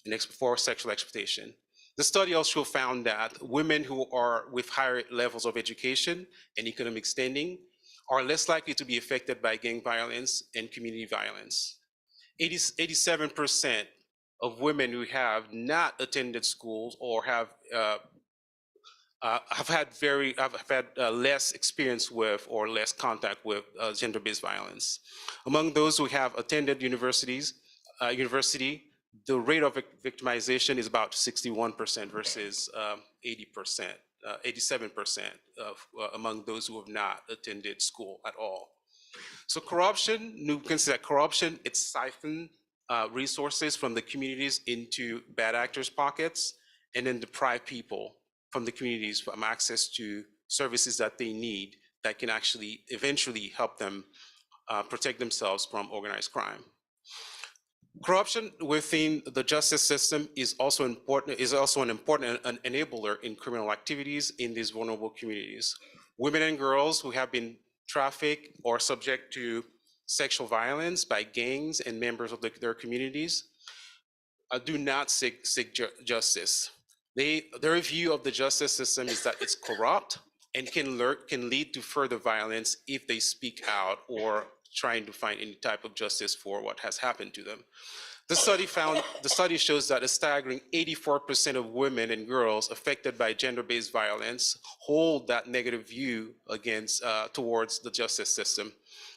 and for sexual exploitation. The study also found that women who are with higher levels of education and economic standing are less likely to be affected by gang violence and community violence. 87% of women who have not attended schools or have had less experience with or less contact with gender-based violence. Among those who have attended university, the rate of victimization is about 61% versus 80%, 87% among those who have not attended school at all. So corruption, you can see that corruption, it siphons resources from the communities into bad actors' pockets and then deprive people from the communities from access to services that they need that can actually eventually help them protect themselves from organized crime. Corruption within the justice system is also an important enabler in criminal activities in these vulnerable communities. Women and girls who have been trafficked or subject to sexual violence by gangs and members of their communities do not seek justice. Their view of the justice system is that it's corrupt and can lead to further violence if they speak out or trying to find any type of justice for what has happened to them. The study shows that a staggering 84% of women and girls affected by gender-based violence hold that negative view towards the justice system,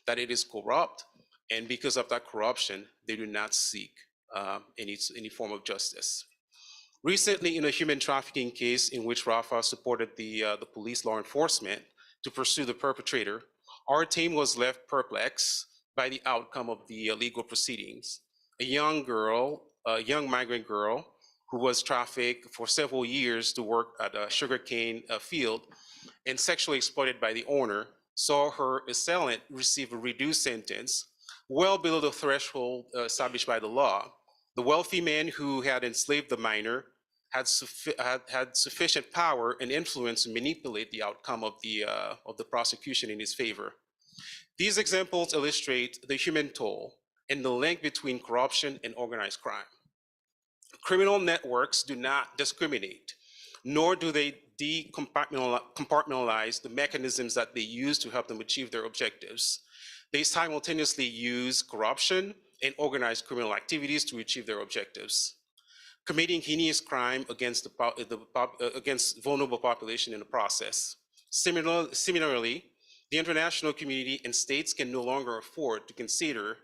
that it is corrupt, and because of that corruption, they do not seek any form of justice. Recently, in a human trafficking case in which RAFA supported the police law enforcement to pursue the perpetrator, our team was left perplexed by the outcome of the legal proceedings. A young migrant girl who was trafficked for several years to work at a sugarcane field and sexually exploited by the owner, saw her assailant receive a reduced sentence well below the threshold established by the law. The wealthy man who had enslaved the minor had sufficient power and influence to manipulate the outcome of the prosecution in his favor. These examples illustrate the human toll and the link between corruption and organized crime. Criminal networks do not discriminate, nor do they compartmentalize the mechanisms that they use to help them achieve their objectives. They simultaneously use corruption and organized criminal activities to achieve their objectives, committing heinous crime against vulnerable population in the process. Similarly, the international community and states can no longer afford to consider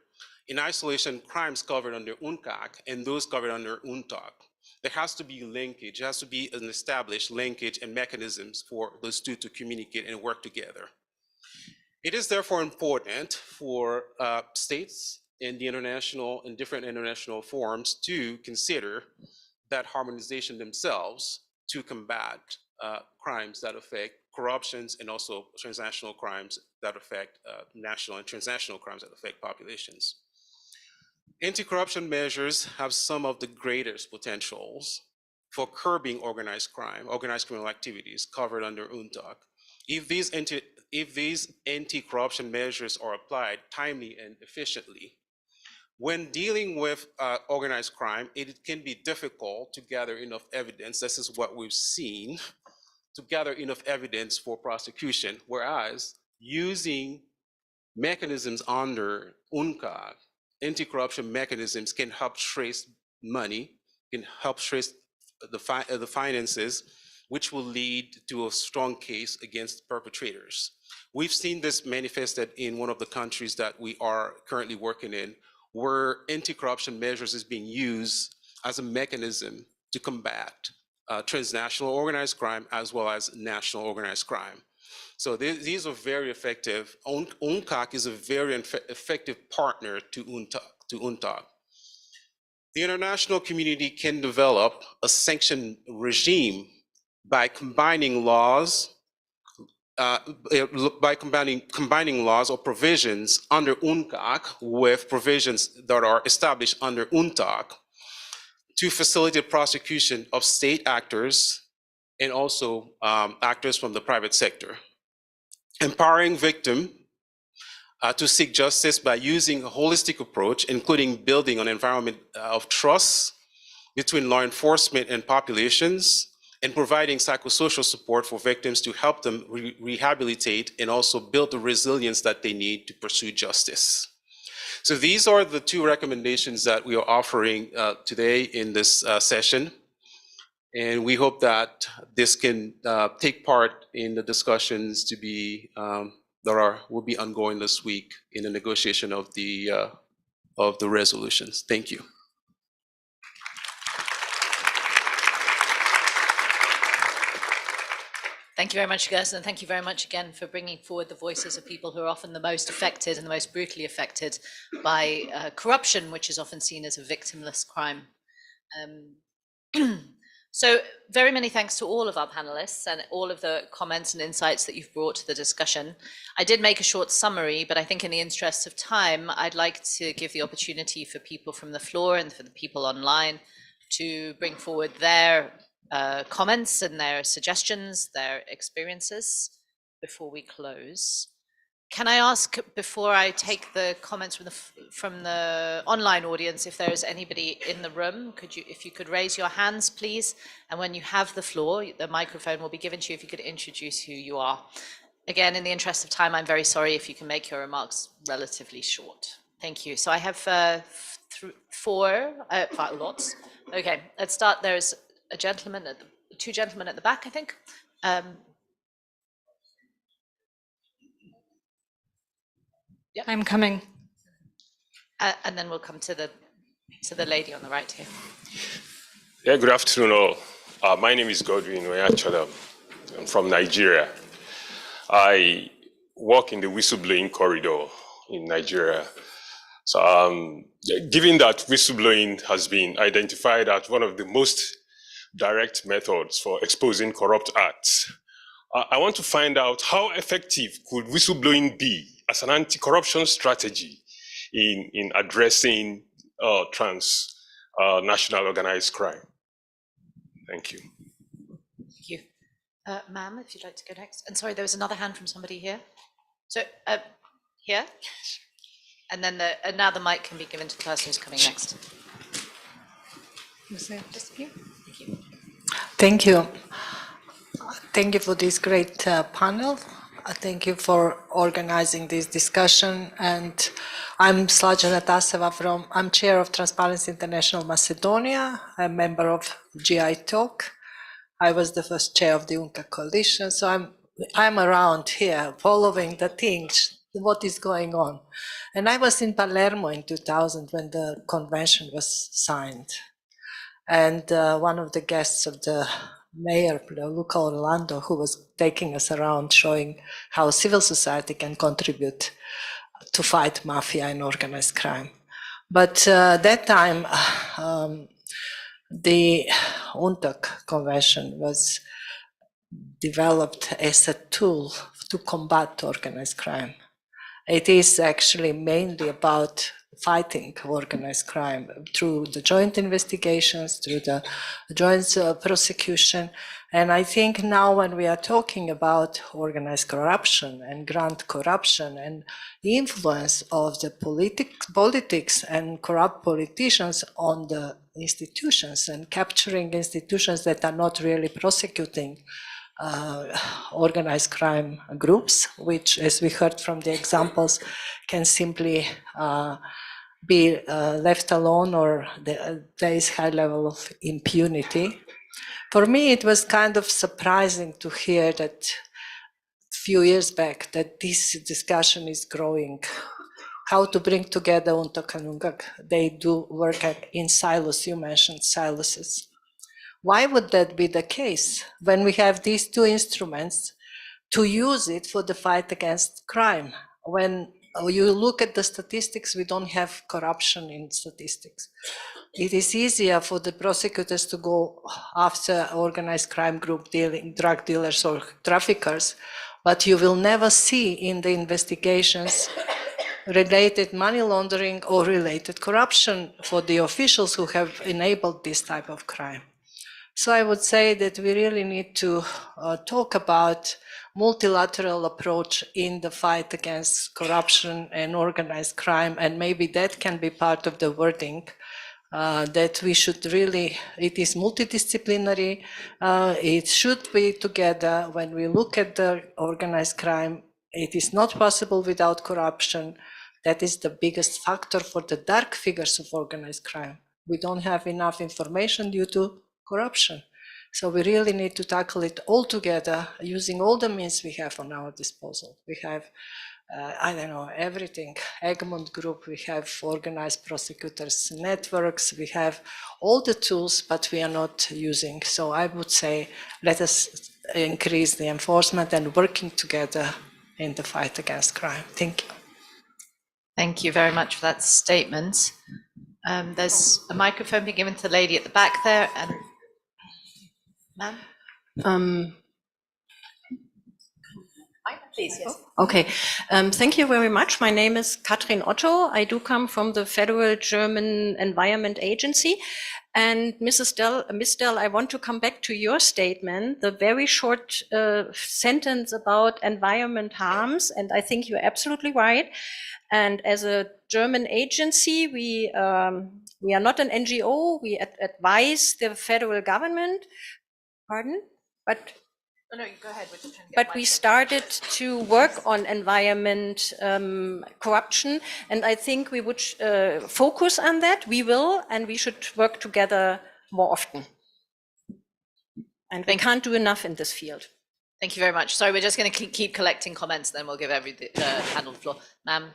in isolation crimes covered under UNCAC and those covered under UNTOC. There has to be linkage, there has to be an established linkage and mechanisms for those two to communicate and work together. It is therefore important for states and different international forums to consider that harmonization themselves to combat crimes that affect corruptions and also transnational crimes that affect national and transnational crimes that affect populations. Anti-corruption measures have some of the greatest potentials for curbing organized crime, organized criminal activities covered under UNTOC. If these anti-corruption measures are applied timely and efficiently, when dealing with organized crime, it can be difficult to gather enough evidence. This is what we've seen, to gather enough evidence for prosecution, whereas using mechanisms under UNCAC, anti-corruption mechanisms can help trace money, can help trace the finances, which will lead to a strong case against perpetrators. We've seen this manifested in one of the countries that we are currently working in, where anti-corruption measures is being used as a mechanism to combat transnational organized crime as well as national organized crime. So these are very effective. UNCAC is a very effective partner to UNTOC. The international community can develop a sanction regime by combining laws, combining laws or provisions under UNCAC with provisions that are established under UNTAC to facilitate prosecution of state actors and also actors from the private sector. Empowering victims to seek justice by using a holistic approach, including building an environment of trust between law enforcement and populations, and providing psychosocial support for victims to help them rehabilitate and also build the resilience that they need to pursue justice. So these are the two recommendations that we are offering today in this session. And we hope that this can take part in the discussions to be will be ongoing this week in the negotiation of the resolutions. Thank you. Thank you very much, Gerson, and thank you very much again for bringing forward the voices of people who are often the most affected and the most brutally affected by corruption, which is often seen as a victimless crime. So very many thanks to all of our panelists and all of the comments and insights that you've brought to the discussion. I did make a short summary, but I think in the interest of time, I'd like to give the opportunity for people from the floor and for the people online to bring forward their comments and their suggestions, their experiences before we close. Can I ask, before I take the comments from the online audience, if there is anybody in the room, if you could raise your hands, please, and when you have the floor, the microphone will be given to you if you could introduce who you are. Again, in the interest of time, I'm very sorry if you can make your remarks relatively short. Thank you. So I have lots. Okay, let's start. There's a gentleman, two gentlemen at the back, I think. Yeah. I'm coming. And then we'll come to the lady on the right here. Yeah, good afternoon all. My name is Godwin Oyachola. I'm from Nigeria. I work in the whistleblowing corridor in Nigeria. So given that whistleblowing has been identified as one of the most direct methods for exposing corrupt acts, I want to find out how effective could whistleblowing be as an anti-corruption strategy in addressing transnational organized crime. Thank you. Thank you. Ma'am, if you'd like to go next. And sorry, there was another hand from somebody here. So here, and then now the mic can be given to the person who's coming next. Just here. Thank you. Thank you. Thank you for this great panel. Thank you for organizing this discussion. And I'm Slađana Taseva I'm chair of Transparency International Macedonia. I'm member of GI-TOC. I was the first chair of the UNCAC coalition. So I'm around here following the things, what is going on. And I was in Palermo in 2000 when the convention was signed. And one of the guests of the mayor, Luca Orlando, who was taking us around showing how civil society can contribute to fight mafia and organized crime. But that time, the UNTAC convention was developed as a tool to combat organized crime. It is actually mainly about fighting organized crime through the joint investigations, through the joint prosecution. And I think now when we are talking about organized corruption and grant corruption and the influence of the politics and corrupt politicians on the institutions and capturing institutions that are not really prosecuting organized crime groups, which, as we heard from the examples, can simply be left alone, or there is high level of impunity. For me, it was kind of surprising to hear that a few years back that this discussion is growing. How to bring together UNTAC and UNCAC. They do work in silos. You mentioned silos. Why would that be the case when we have these two instruments to use it for the fight against crime? When you look at the statistics, we don't have corruption in statistics. It is easier for the prosecutors to go after organized crime group dealing, drug dealers or traffickers, but you will never see in the investigations related money laundering or related corruption for the officials who have enabled this type of crime. So I would say that we really need to talk about multilateral approach in the fight against corruption and organized crime, and maybe that can be part of the wording, that we should really, it is multidisciplinary, it should be together. When we look at the organized crime, it is not possible without corruption. That is the biggest factor for the dark figures of organized crime. We don't have enough information due to corruption. So we really need to tackle it all together using all the means we have on our disposal. We have, I don't know, everything, Egmont Group, we have organized prosecutors networks, we have all the tools, but we are not using. So I would say, let us increase the enforcement and working together in the fight against crime. Thank you. Thank you very much for that statement. There's a microphone being given to the lady at the back there, and ma'am. Please, yes. Okay, thank you very much. My name is Katrin Otto. I do come from the Federal German Environment Agency. And Ms. Dell, I want to come back to your statement, the very short sentence about environment harms, and I think you're absolutely right. And as a German agency, we are not an NGO. We advise the federal government. Pardon? But no, go ahead. But we started to work on environment corruption, and I think we would focus on that. We will, and we should work together more often. And we can't do enough in this field. Thank you very much. Sorry, we're just going to keep collecting comments, then we'll give every panel the floor. Ma'am.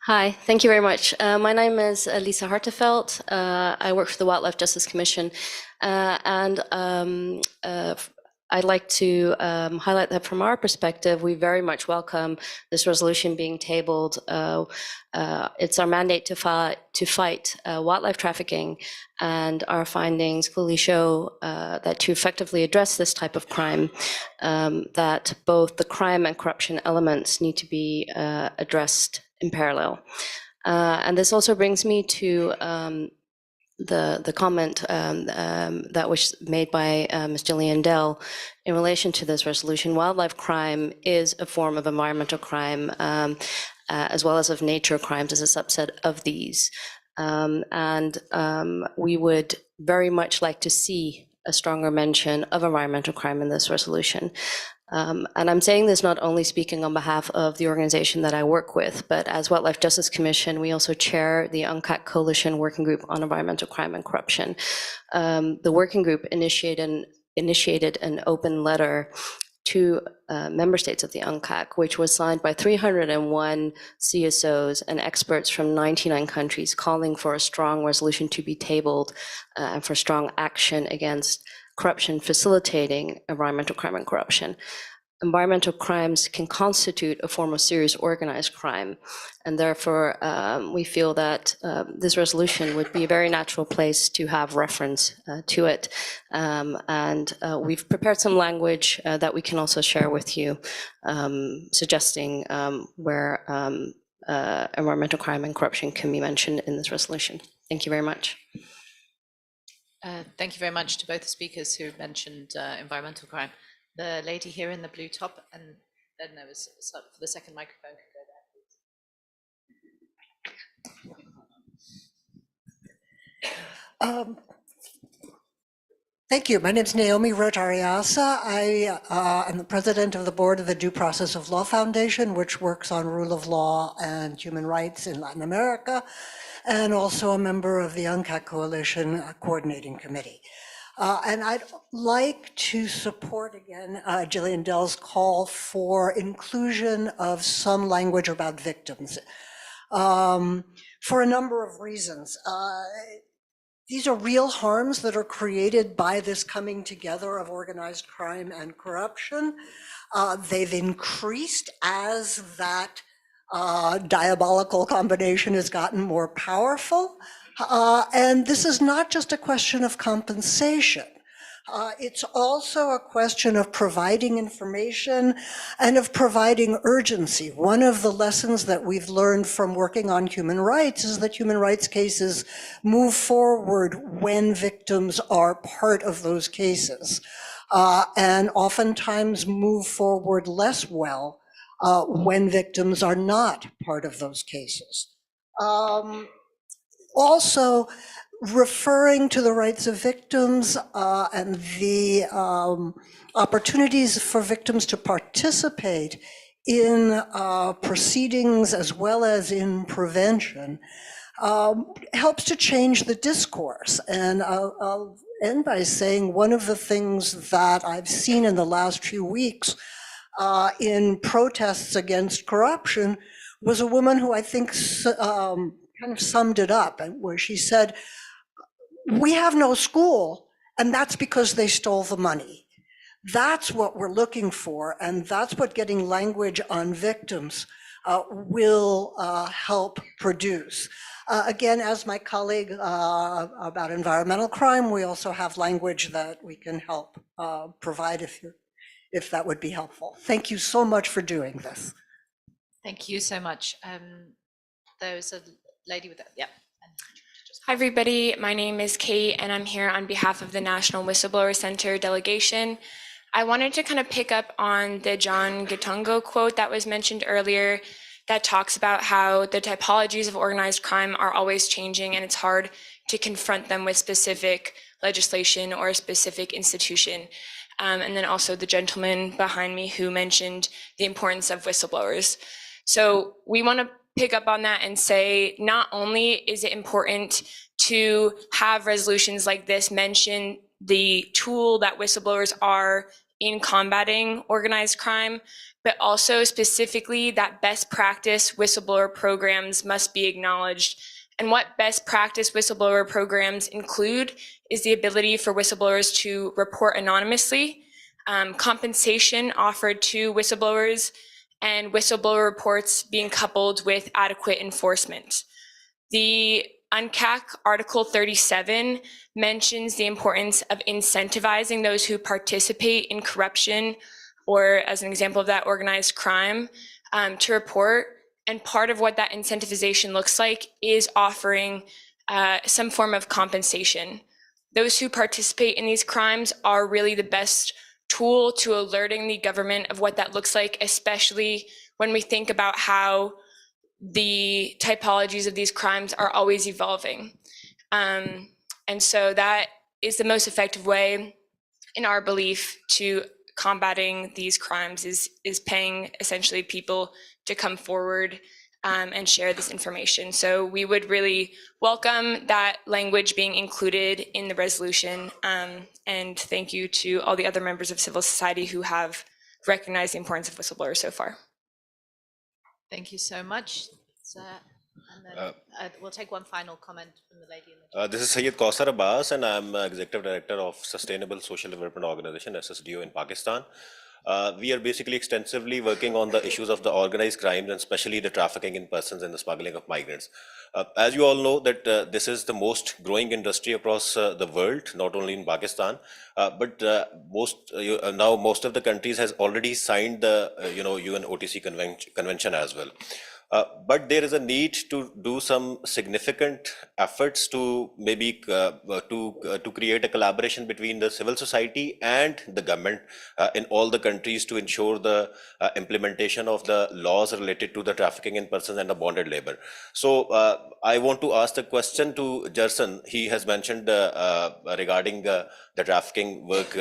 Hi, thank you very much. My name is Lisa Hartefeld. I work for the Wildlife Justice Commission, and I'd like to highlight that from our perspective, we very much welcome this resolution being tabled. It's our mandate to fight wildlife trafficking, and our findings clearly show that to effectively address this type of crime, that both the crime and corruption elements need to be addressed in parallel. And this also brings me to the comment that was made by Ms. Gillian Dell in relation to this resolution. Wildlife crime is a form of environmental crime, as well as of nature crimes as a subset of these. And we would very much like to see a stronger mention of environmental crime in this resolution. And I'm saying this not only speaking on behalf of the organization that I work with, but as Wildlife Justice Commission, we also chair the UNCAC Coalition Working Group on Environmental Crime and Corruption. The working group initiated an open letter to member states of the UNCAC, which was signed by 301 CSOs and experts from 99 countries, calling for a strong resolution to be tabled and for strong action against corruption facilitating environmental crime and corruption. Environmental crimes can constitute a form of serious organized crime, and therefore we feel that this resolution would be a very natural place to have reference to it. And we've prepared some language that we can also share with you, suggesting where environmental crime and corruption can be mentioned in this resolution. Thank you very much. Thank you very much to both the speakers who mentioned environmental crime. The lady here in the blue top, and then there was for the second microphone. Thank you. My name is Naomi Rotariasa. I am the president of the board of the Due Process of Law Foundation, which works on rule of law and human rights in Latin America, and also a member of the UNCAC Coalition Coordinating Committee. And I'd like to support again Gillian Dell's call for inclusion of some language about victims for a number of reasons. These are real harms that are created by this coming together of organized crime and corruption. They've increased as that diabolical combination has gotten more powerful. And this is not just a question of compensation. It's also a question of providing information and of providing urgency. One of the lessons that we've learned from working on human rights is that human rights cases move forward when victims are part of those cases, and oftentimes move forward less well when victims are not part of those cases. Also, referring to the rights of victims and the opportunities for victims to participate in proceedings as well as in prevention helps to change the discourse. And I'll end by saying one of the things that I've seen in the last few weeks in protests against corruption was a woman who I think kind of summed it up, where she said, we have no school, and that's because they stole the money. That's what we're looking for, and that's what getting language on victims will help produce. Again, as my colleague about environmental crime, we also have language that we can help provide if that would be helpful. Thank you so much for doing this. Thank you so much. There was a lady with that, yeah. Hi, everybody. My name is Kate, and I'm here on behalf of the National Whistleblower Center delegation. I wanted to kind of pick up on the John Gitungo quote that was mentioned earlier that talks about how the typologies of organized crime are always changing, and it's hard to confront them with specific legislation or a specific institution. And then also the gentleman behind me who mentioned the importance of whistleblowers. So we want to pick up on that and say, not only is it important to have resolutions like this mention the tool that whistleblowers are in combating organized crime, but also specifically that best practice whistleblower programs must be acknowledged. And what best practice whistleblower programs include is the ability for whistleblowers to report anonymously, compensation offered to whistleblowers, and whistleblower reports being coupled with adequate enforcement. The UNCAC Article 37 mentions the importance of incentivizing those who participate in corruption, or as an example of that, organized crime, to report. And part of what that incentivization looks like is offering some form of compensation. Those who participate in these crimes are really the best tool to alerting the government of what that looks like, especially when we think about how the typologies of these crimes are always evolving. And so that is the most effective way, in our belief, to combating these crimes is paying essentially people to come forward and share this information. So we would really welcome that language being included in the resolution. And thank you to all the other members of civil society who have recognized the importance of whistleblowers so far. Thank you so much. And then we'll take one final comment from the lady in the This is Syed Kausar Abbas, and I'm Executive Director of Sustainable Social Development Organization, SSDO, in Pakistan. We are basically extensively working on the issues of the organized crimes, and especially the trafficking in persons and the smuggling of migrants. As you all know, that this is the most growing industry across the world, not only in Pakistan, but now most of the countries has already signed the UN OTC convention as well. But there is a need to do some significant efforts to maybe to create a collaboration between the civil society and the government in all the countries to ensure the implementation of the laws related to the trafficking in persons and the bonded labor. So I want to ask the question to Jerson. He has mentioned regarding the trafficking work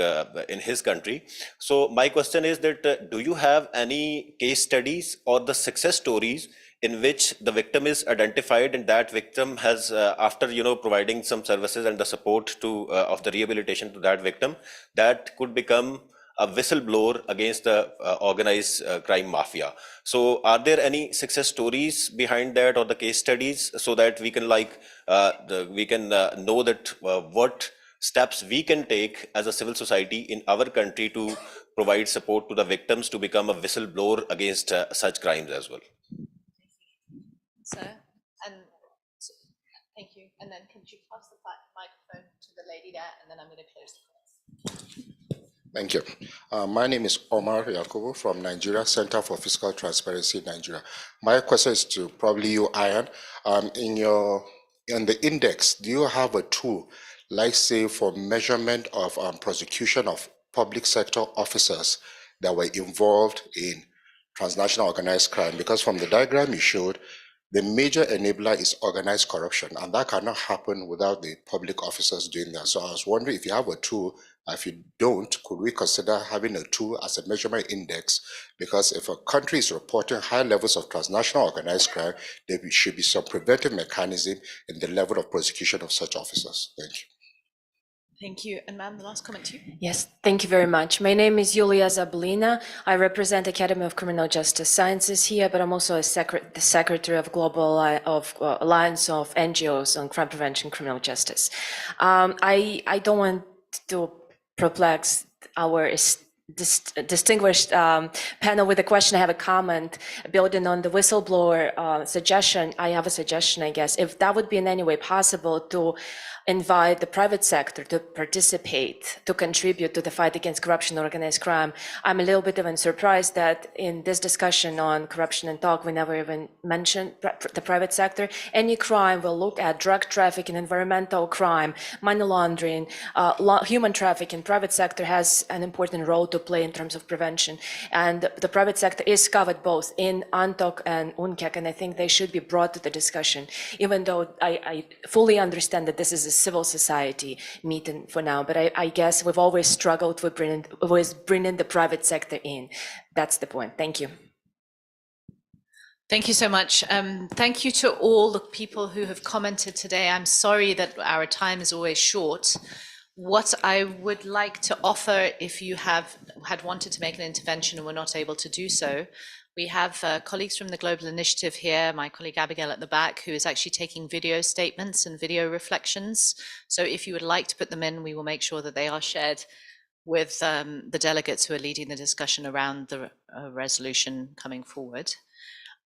in his country. So my question is that do you have any case studies or the success stories in which the victim is identified and that victim has, after providing some services and the support to of the rehabilitation to that victim, that could become a whistleblower against the organized crime mafia? So are there any success stories behind that or the case studies, so that we can know that what steps we can take as a civil society in our country to provide support to the victims to become a whistleblower against such crimes as well? sir. And thank you. And then could you pass the microphone to the lady there, and then I'm going to close the comments. Thank you. My name is Omar Yakubu from Nigeria Center for Fiscal Transparency, Nigeria. My question is to probably you, Ian. In the index, do you have a tool, like say for measurement of prosecution of public sector officers that were involved in transnational organized crime? Because from the diagram you showed, the major enabler is organized corruption, and that cannot happen without the public officers doing that. So I was wondering if you have a tool. If you don't, could we consider having a tool as a measurement index? Because if a country is reporting high levels of transnational organized crime, there should be some preventive mechanism in the level of prosecution of such officers. Thank you. Thank you. And ma'am, the last comment to you. Yes, thank you very much. My name is Yulia Zabolina. I represent Academy of Criminal Justice Sciences here, but I'm also the secretary of Global Alliance of NGOs on Crime Prevention and Criminal Justice. I don't want to perplex our distinguished panel with a question. I have a comment building on the whistleblower suggestion. I have a suggestion, I guess, if that would be in any way possible to invite the private sector to participate, to contribute to the fight against corruption and organized crime. I'm a little bit even surprised that in this discussion on corruption and TOC, we never even mentioned the private sector. Any crime will look at drug trafficking, environmental crime, money laundering, human trafficking. Private sector has an important role to play in terms of prevention. And the private sector is covered both in UNTOC and UNCAC, and I think they should be brought to the discussion, even though I fully understand that this is a civil society meeting for now, but I guess we've always struggled with bringing the private sector in. That's the point. Thank you. Thank you so much. Thank you to all the people who have commented today. I'm sorry that our time is always short. What I would like to offer, if you had wanted to make an intervention and were not able to do so, we have colleagues from the Global Initiative here, my colleague Abigail at the back, who is actually taking video statements and video reflections. So if you would like to put them in, we will make sure that they are shared with the delegates who are leading the discussion around the resolution coming forward.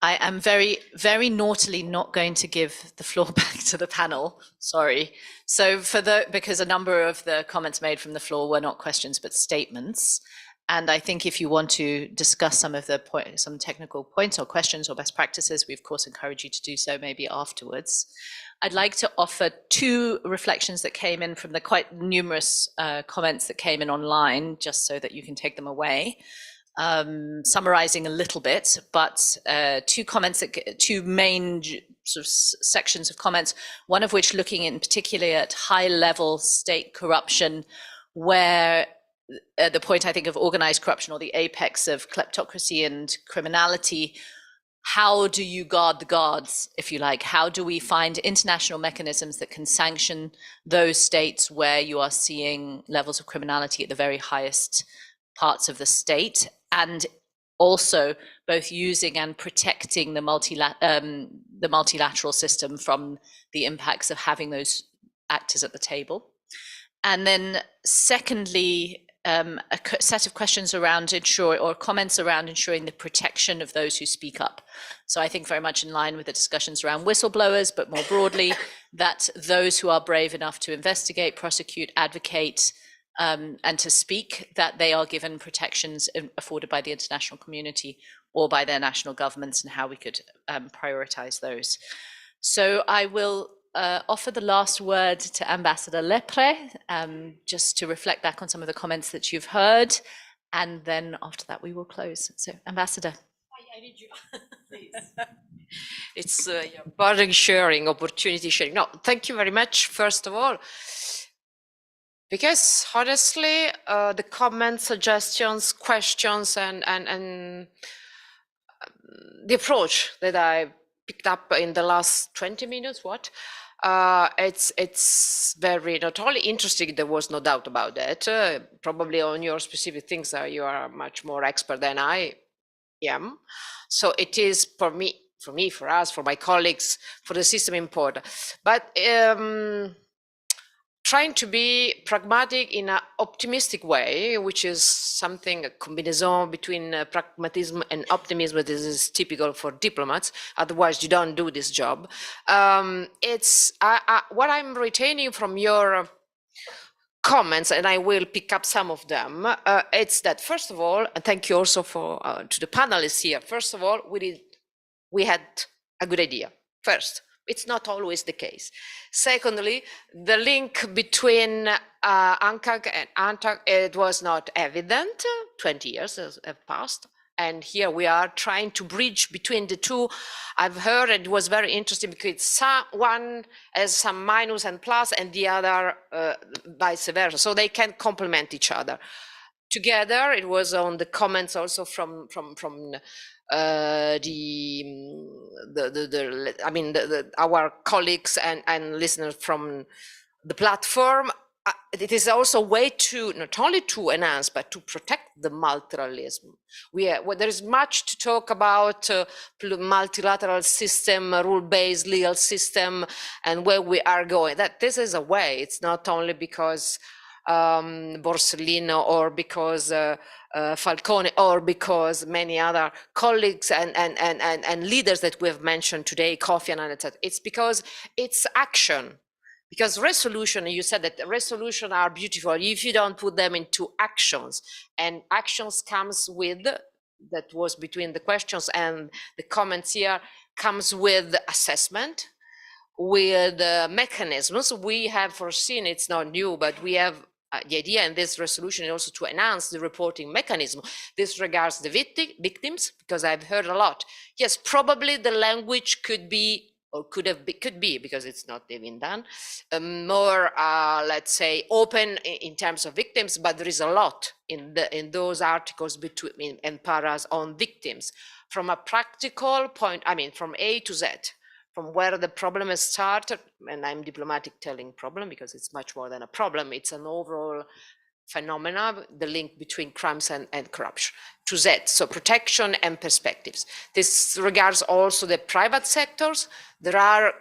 I am very, very naughtily not going to give the floor back to the panel, sorry. So because a number of the comments made from the floor were not questions, but statements. And I think if you want to discuss some of the some technical points or questions or best practices, we of course encourage you to do so maybe afterwards. I'd like to offer two reflections that came in from the quite numerous comments that came in online, just so that you can take them away. Summarizing a little bit, but two main sort of sections of comments, one of which looking in particular at high level state corruption, where the point I think of organized corruption, or the apex of kleptocracy and criminality, how do you guard the guards, if you like? How do we find international mechanisms that can sanction those states where you are seeing levels of criminality at the very highest parts of the state, and also both using and protecting the multilateral system from the impacts of having those actors at the table? And then secondly, a set of questions around comments around ensuring the protection of those who speak up. So I think very much in line with the discussions around whistleblowers, but more broadly, that those who are brave enough to investigate, prosecute, advocate, and to speak, that they are given protections afforded by the international community or by their national governments, and how we could prioritize those. So I will offer the last word to Ambassador Lepre, just to reflect back on some of the comments that you've heard, and then after that we will close. So Ambassador. I need you. Please. It's burden sharing, opportunity sharing. No, thank you very much, first of all. Because honestly, the comments, suggestions, questions, and the approach that I picked up in the last 20 minutes, it's very not only interesting, there was no doubt about that. Probably on your specific things, you are much more expert than I am. So it is for me, for us, for my colleagues, for the system important. But trying to be pragmatic in an optimistic way, which is something, a combination between pragmatism and optimism. This is typical for diplomats, otherwise you don't do this job. It's what I'm retaining from your comments, and I will pick up some of them. It's that, first of all, and thank you also for to the panelists here. First of all, we had a good idea. First, it's not always the case. Secondly, the link between ANCAC and ANTAC, it was not evident. 20 years have passed. And here we are trying to bridge between the two. I've heard it was very interesting because one has some minus and plus and the other vice versa. So they can complement each other. Together, it was on the comments also from our colleagues and listeners from the platform. It is also a way to not only to enhance but to protect the multilateralism. There is much to talk about multilateral system, rule-based legal system, and where we are going. That this is a way. It's not only because Borsellino or because Falcone or because many other colleagues and leaders that we have mentioned today, Kofi Annan, etc. It's because it's action. Because resolution, you said that resolution are beautiful if you don't put them into actions, and actions comes with, that was between the questions and the comments here, comes with assessment, with mechanisms. We have foreseen, it's not new, but we have the idea in this resolution is also to enhance the reporting mechanism. This regards the victims, because I've heard a lot. Yes, probably the language could be, or could be, because it's not even done, more, let's say, open in terms of victims, but there is a lot in those articles between and paras on victims. From a practical point, I mean, from A to Z, from where the problem has started, and I'm diplomatic telling problem because it's much more than a problem, it's an overall phenomena, the link between crimes and corruption, to Z, so protection and perspectives. This regards also the private sectors. There are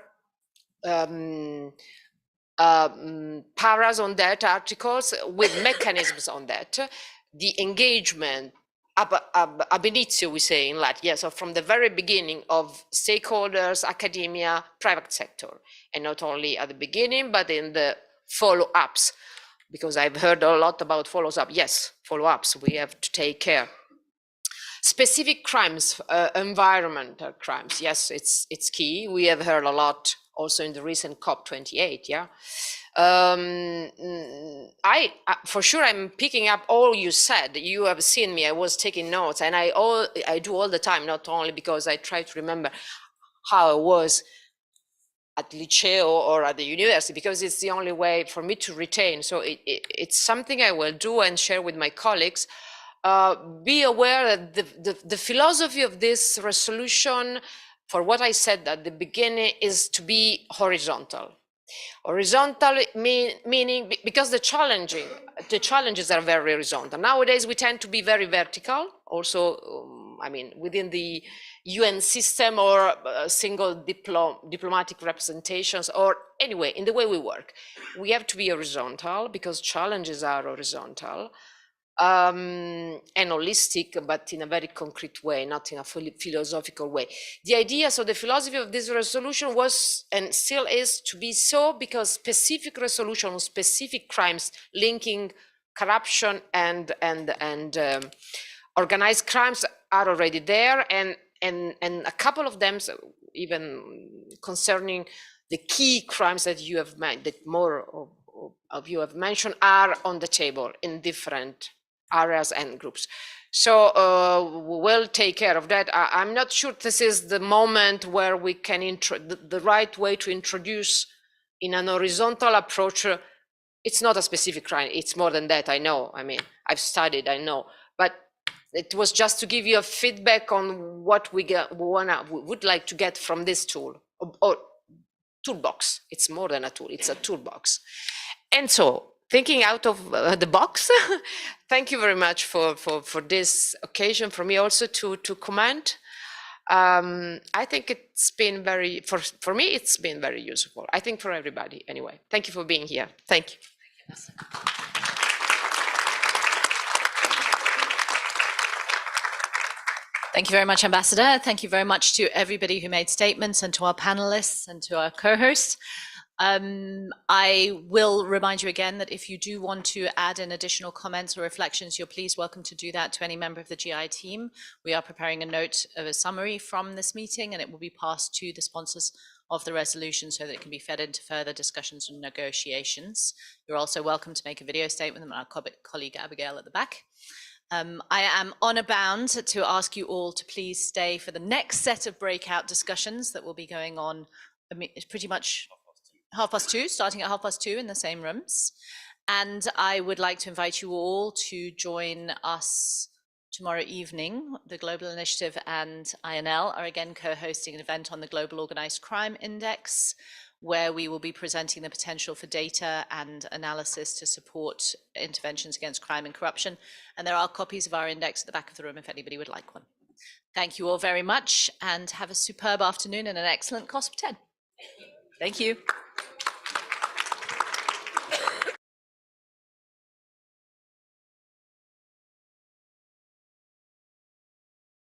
paras on that, articles with mechanisms on that. The engagement, ab initio, we say in Latin, yes, so from the very beginning of stakeholders, academia, private sector, and not only at the beginning, but in the follow-ups. Because I've heard a lot about follow-up. Yes, follow-ups, we have to take care. Specific crimes, environmental crimes, yes, it's key. We have heard a lot also in the recent COP28, yeah. For sure, I'm picking up all you said. You have seen me, I was taking notes, and I do all the time, not only because I try to remember how I was at Liceo or at the university, because it's the only way for me to retain. So it's something I will do and share with my colleagues. Be aware that the philosophy of this resolution, for what I said at the beginning, is to be horizontal. Horizontal meaning, because the challenges are very horizontal. Nowadays, we tend to be very vertical, also, I mean, within the UN system or single diplomatic representations, or anyway, in the way we work. We have to be horizontal because challenges are horizontal and holistic, but in a very concrete way, not in a philosophical way. The idea, so the philosophy of this resolution was and still is to be so, because specific resolution on specific crimes linking corruption and organized crimes are already there, and a couple of them, even concerning the key crimes that you have mentioned, that more of you have mentioned, are on the table in different areas and groups. So we'll take care of that. I'm not sure this is the moment where we can the right way to introduce in an horizontal approach. It's not a specific crime, it's more than that, I know. I mean, I've studied, I know, but it was just to give you a feedback on what we would like to get from this tool, or toolbox. It's more than a tool, it's a toolbox. And so, thinking out of the box, thank you very much for this occasion, for me also to comment. I think it's been very, for me, it's been very useful. I think for everybody anyway. Thank you for being here. Thank you. Thank you very much, Ambassador. Thank you very much to everybody who made statements and to our panelists and to our co-hosts. I will remind you again that if you do want to add in additional comments or reflections, you're please welcome to do that to any member of the GI team. We are preparing a note of a summary from this meeting, and it will be passed to the sponsors of the resolution so that it can be fed into further discussions and negotiations. You're also welcome to make a video statement with our colleague Abigail at the back. I am honor bound to ask you all to please stay for the next set of breakout discussions that will be going on pretty much 2:30, starting at 2:30 in the same rooms. And I would like to invite you all to join us tomorrow evening. The Global Initiative and INL are again co-hosting an event on the Global Organized Crime Index, where we will be presenting the potential for data and analysis to support interventions against crime and corruption. And there are copies of our index at the back of the room if anybody would like one. Thank you all very much and have a superb afternoon and an excellent COSP 10. Thank you.